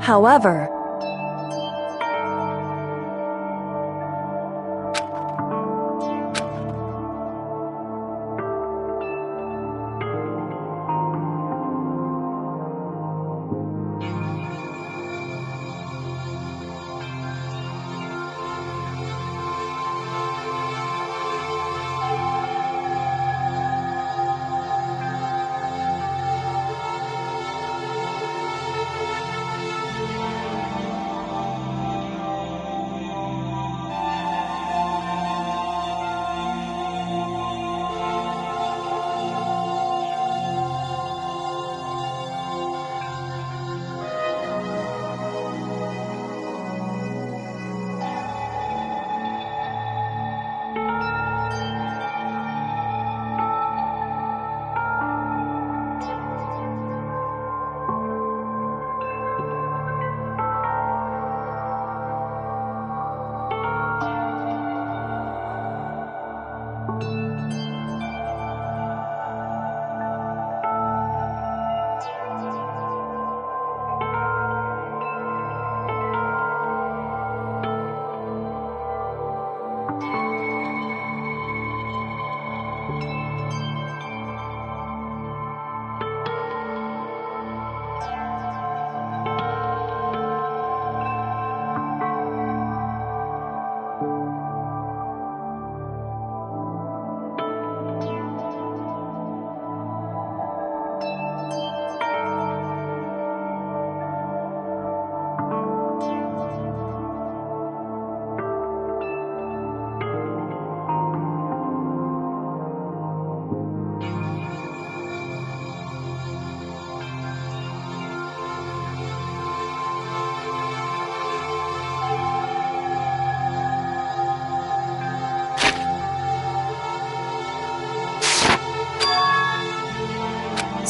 However,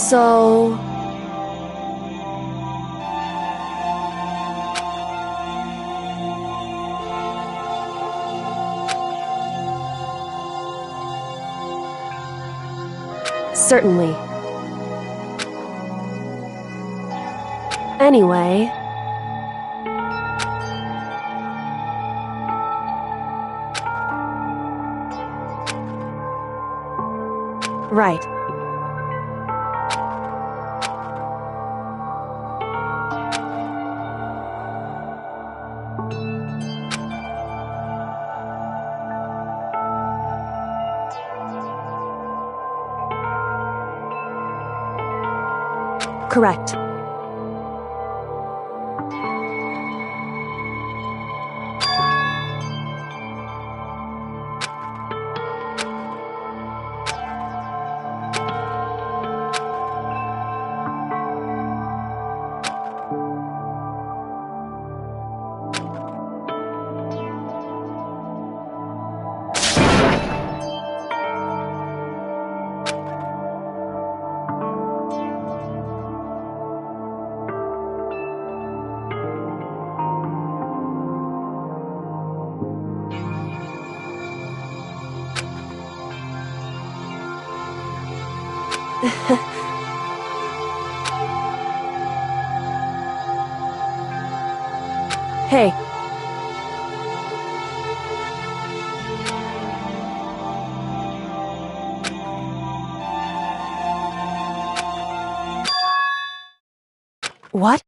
so... Certainly. Anyway... Right. Correct. Hey. What?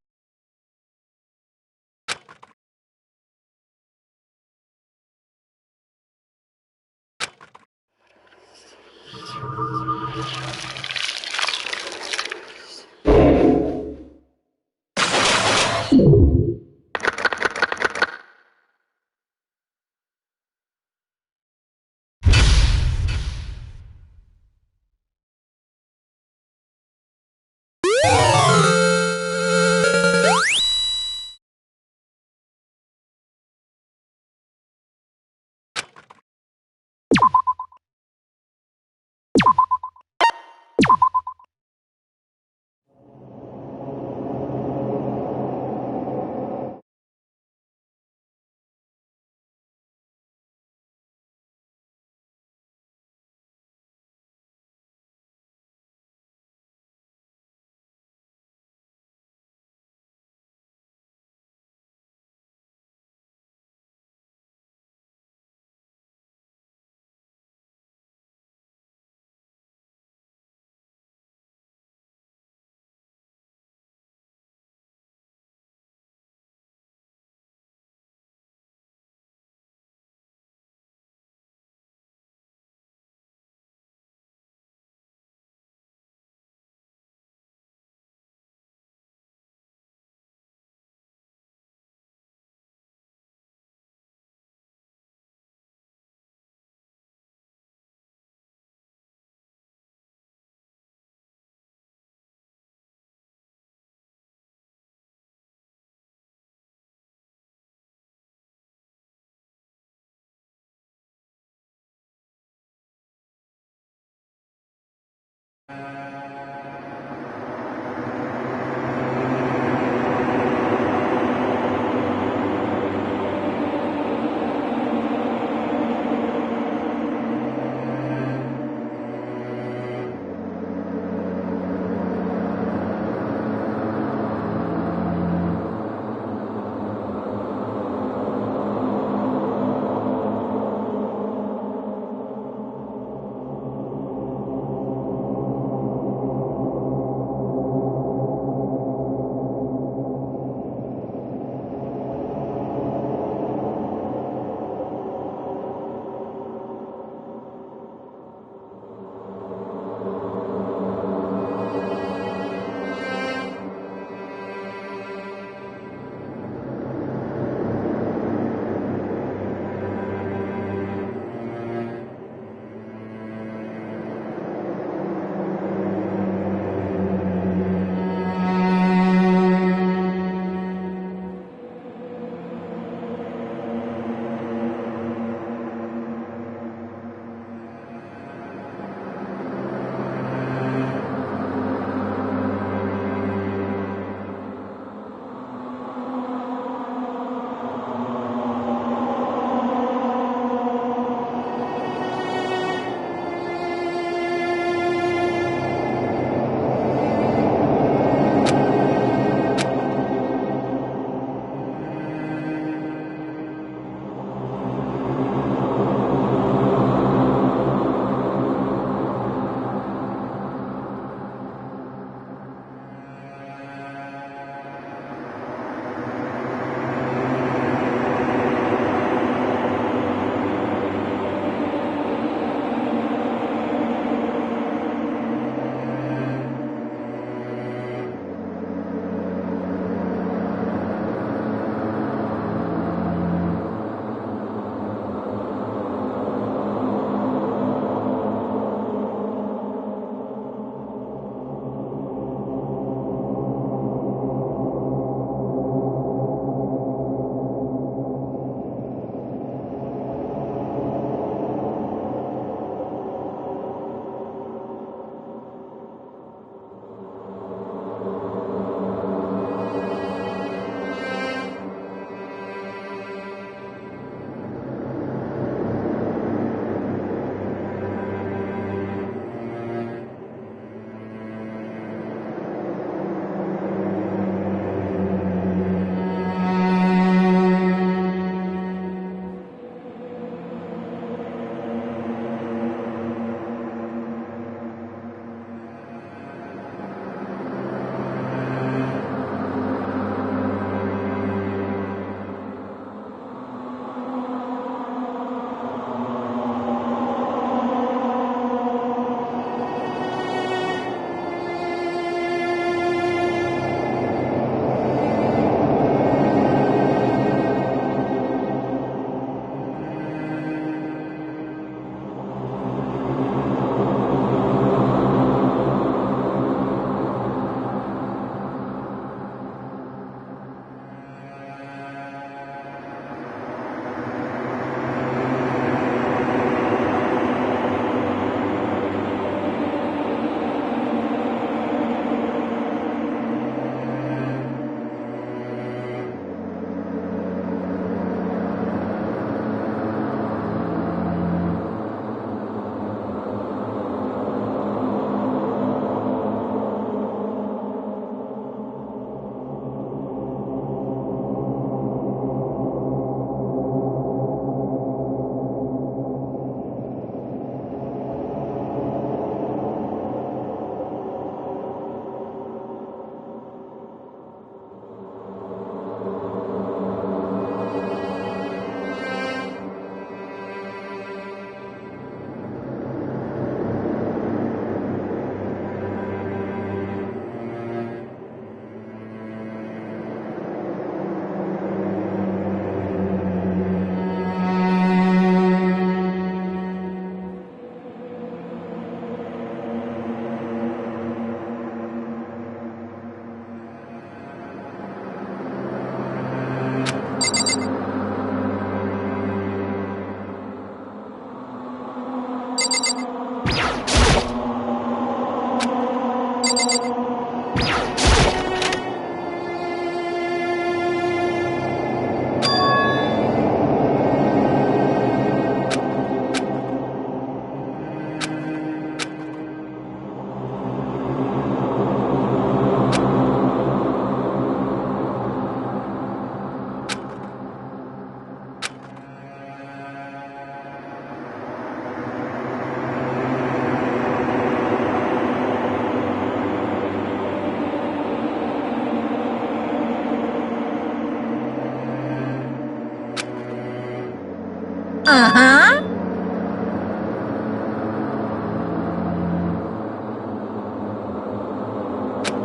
Uh-huh.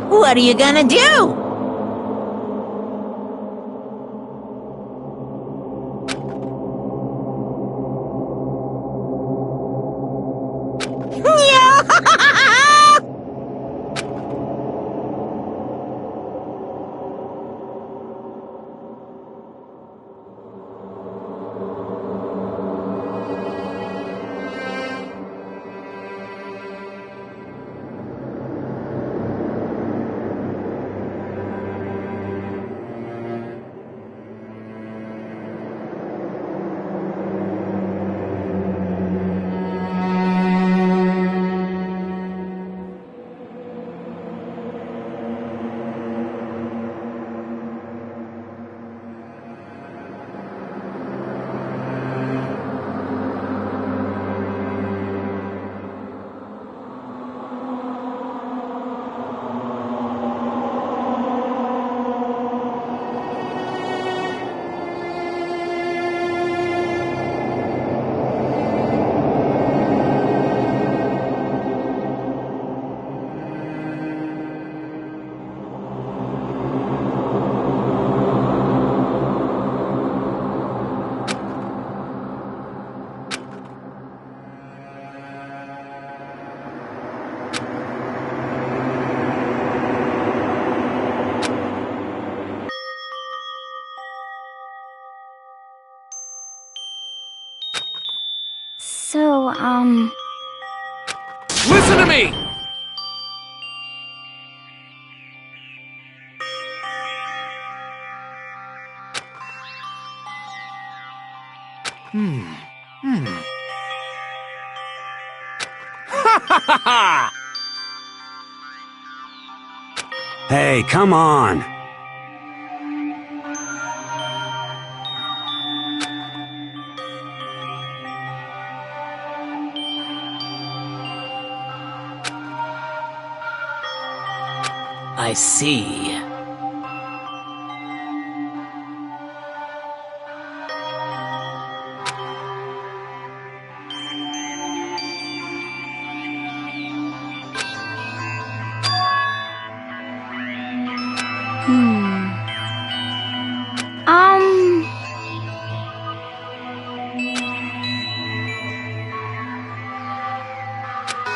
What are you gonna do? So, Listen to me! Ha ha ha ha! Hey, come on! I see.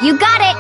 You got it!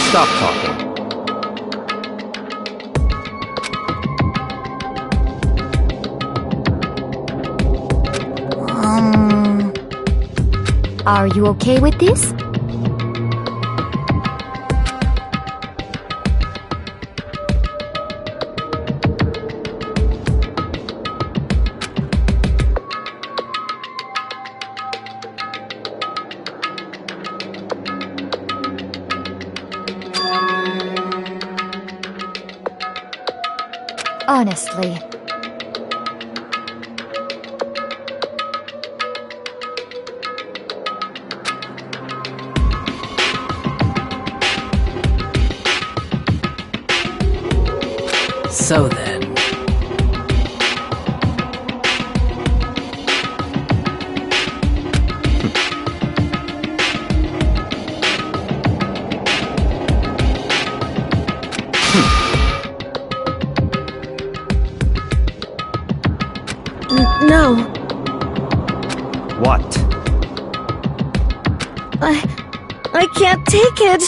stop talking. Are you okay with this? Honestly. So then. No. What? I can't take it.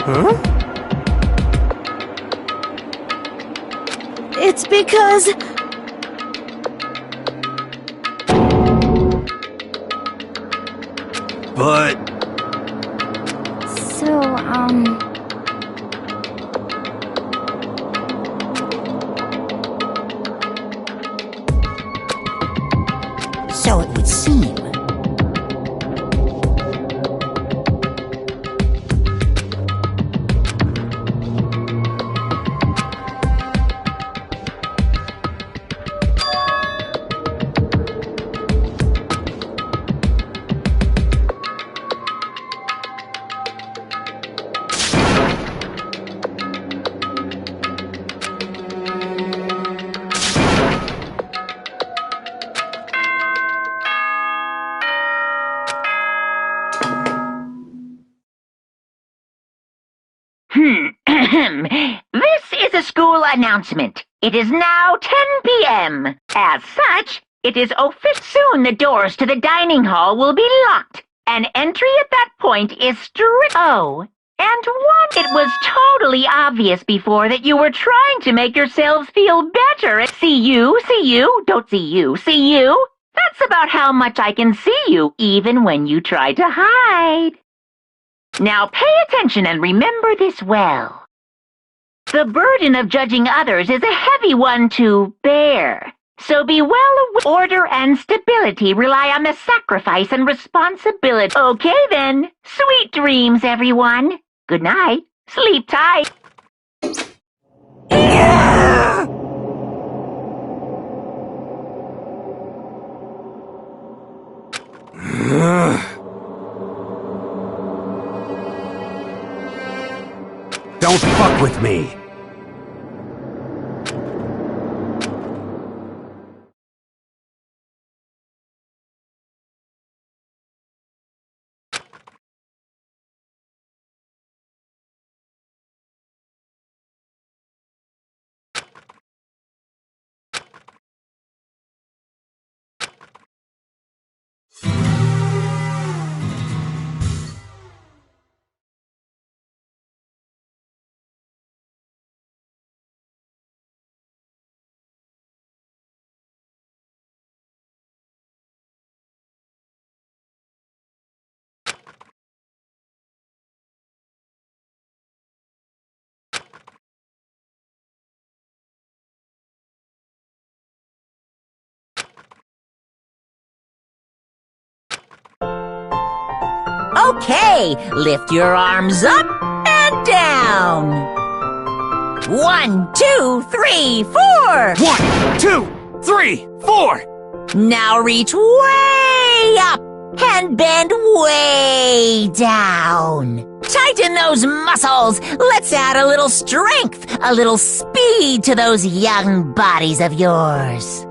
Huh? It's because... But... So, So it would seem. This is a school announcement. It is now 10 p.m. As such, it is official. Soon the doors to the dining hall will be locked, and entry at that point is strict. Oh, and one, it was totally obvious before that you were trying to make yourselves feel better. See you, don't see you, see you. That's about how much I can see you, even when you try to hide. Now pay attention and remember this well. The burden of judging others is a heavy one to bear. So be well aware. Order and stability rely on the sacrifice and responsibility. Okay then. Sweet dreams, everyone. Good night. Sleep tight. Don't fuck with me! Okay, lift your arms up and down. 1, 2, 3, 4. 1, 2, 3, 4. Now reach way up and bend way down. Tighten those muscles. Let's add a little strength, a little speed to those young bodies of yours.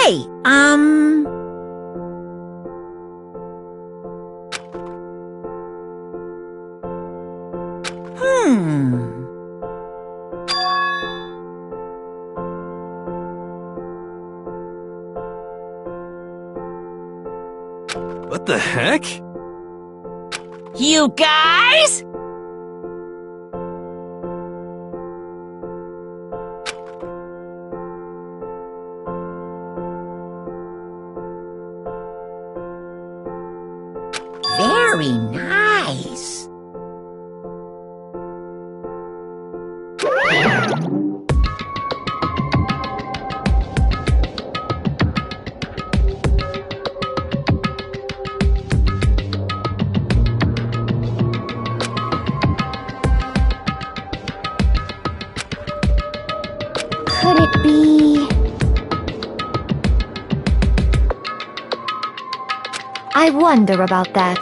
Hey, What the heck? You guys? Very nice. Could it be... I wonder about that.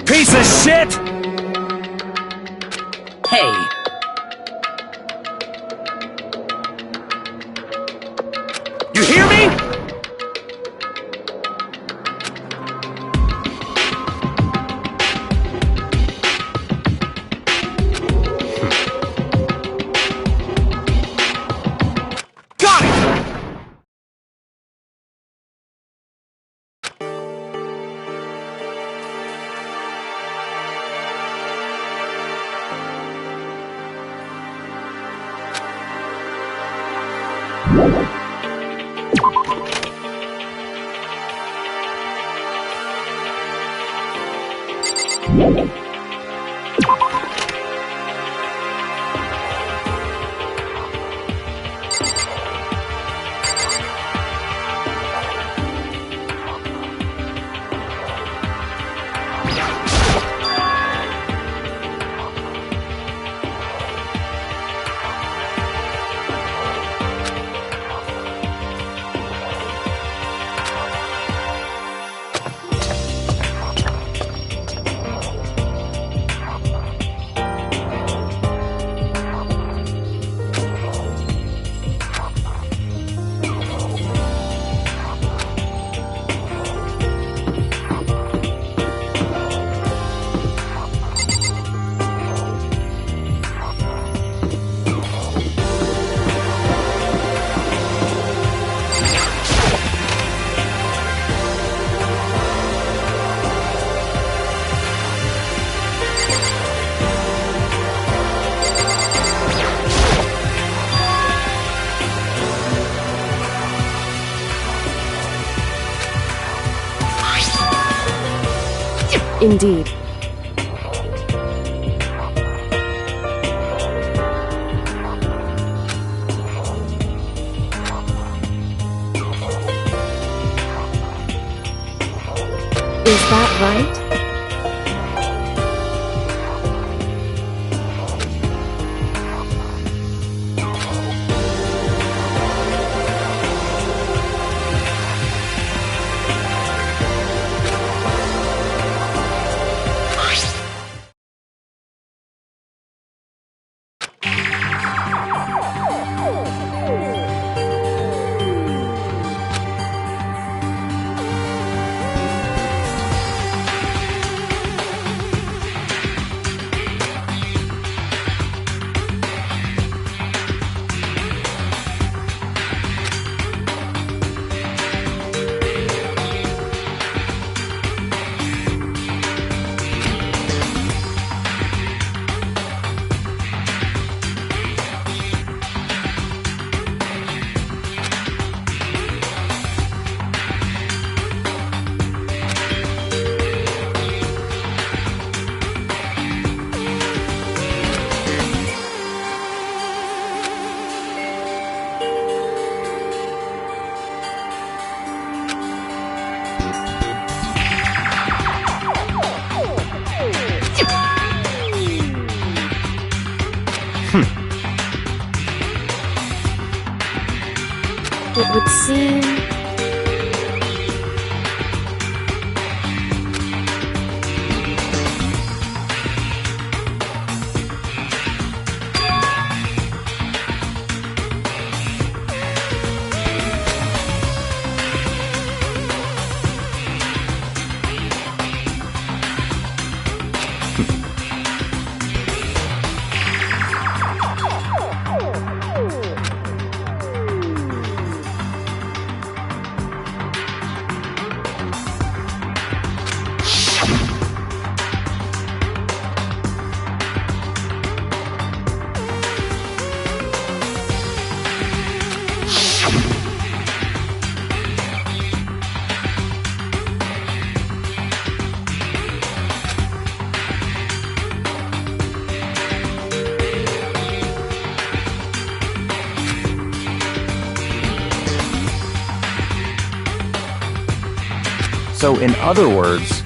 Piece of shit! Hey, You hear me? Got it! Indeed. Is that right? It would seem... So, in other words,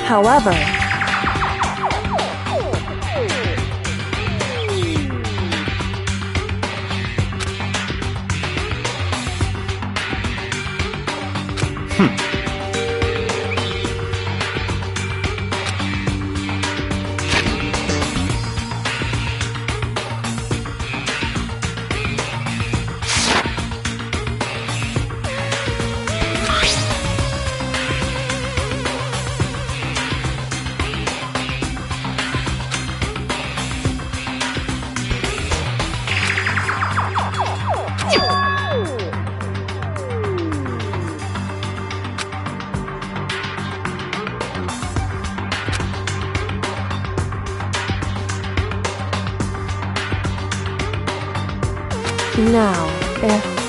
However, now, if...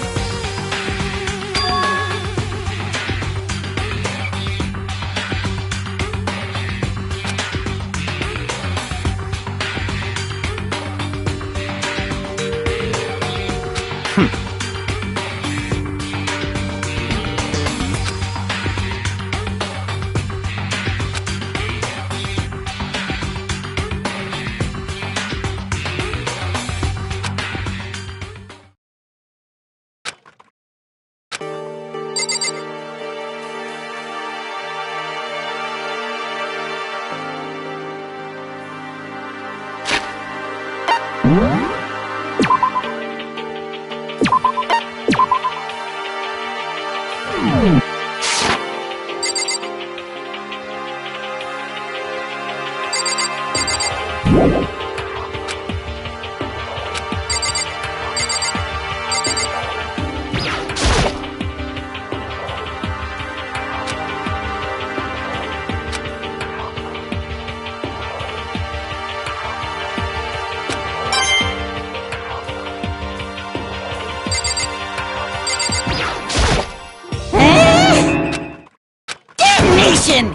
Damnation!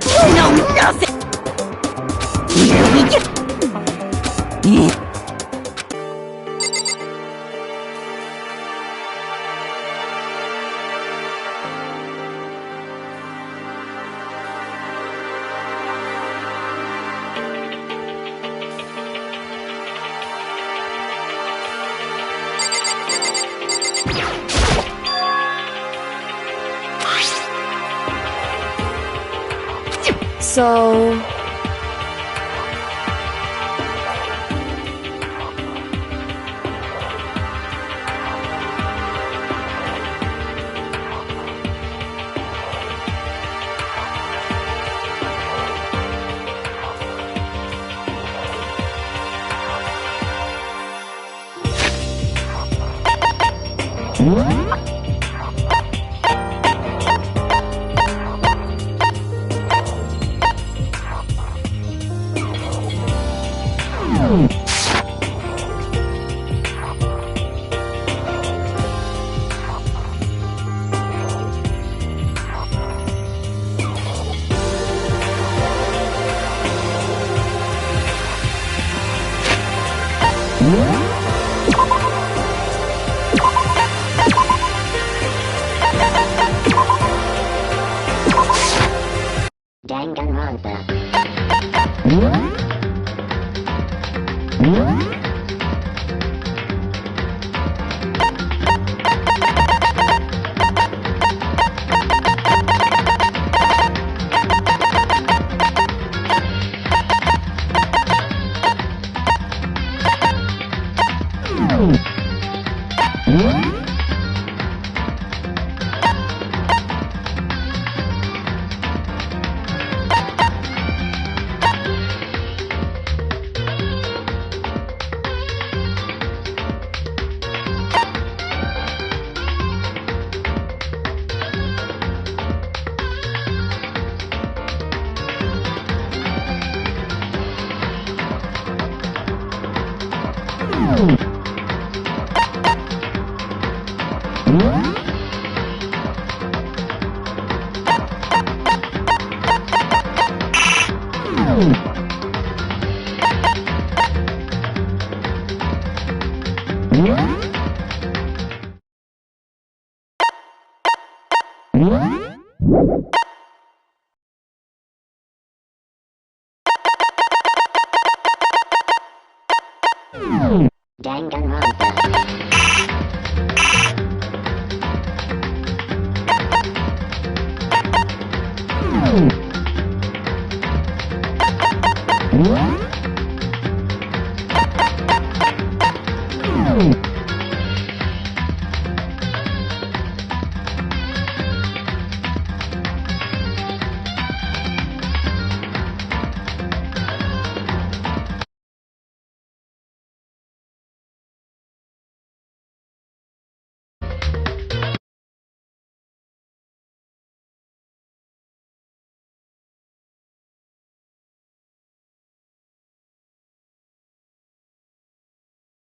You know nothing! Here we go! So... Danganronpa. Havoc.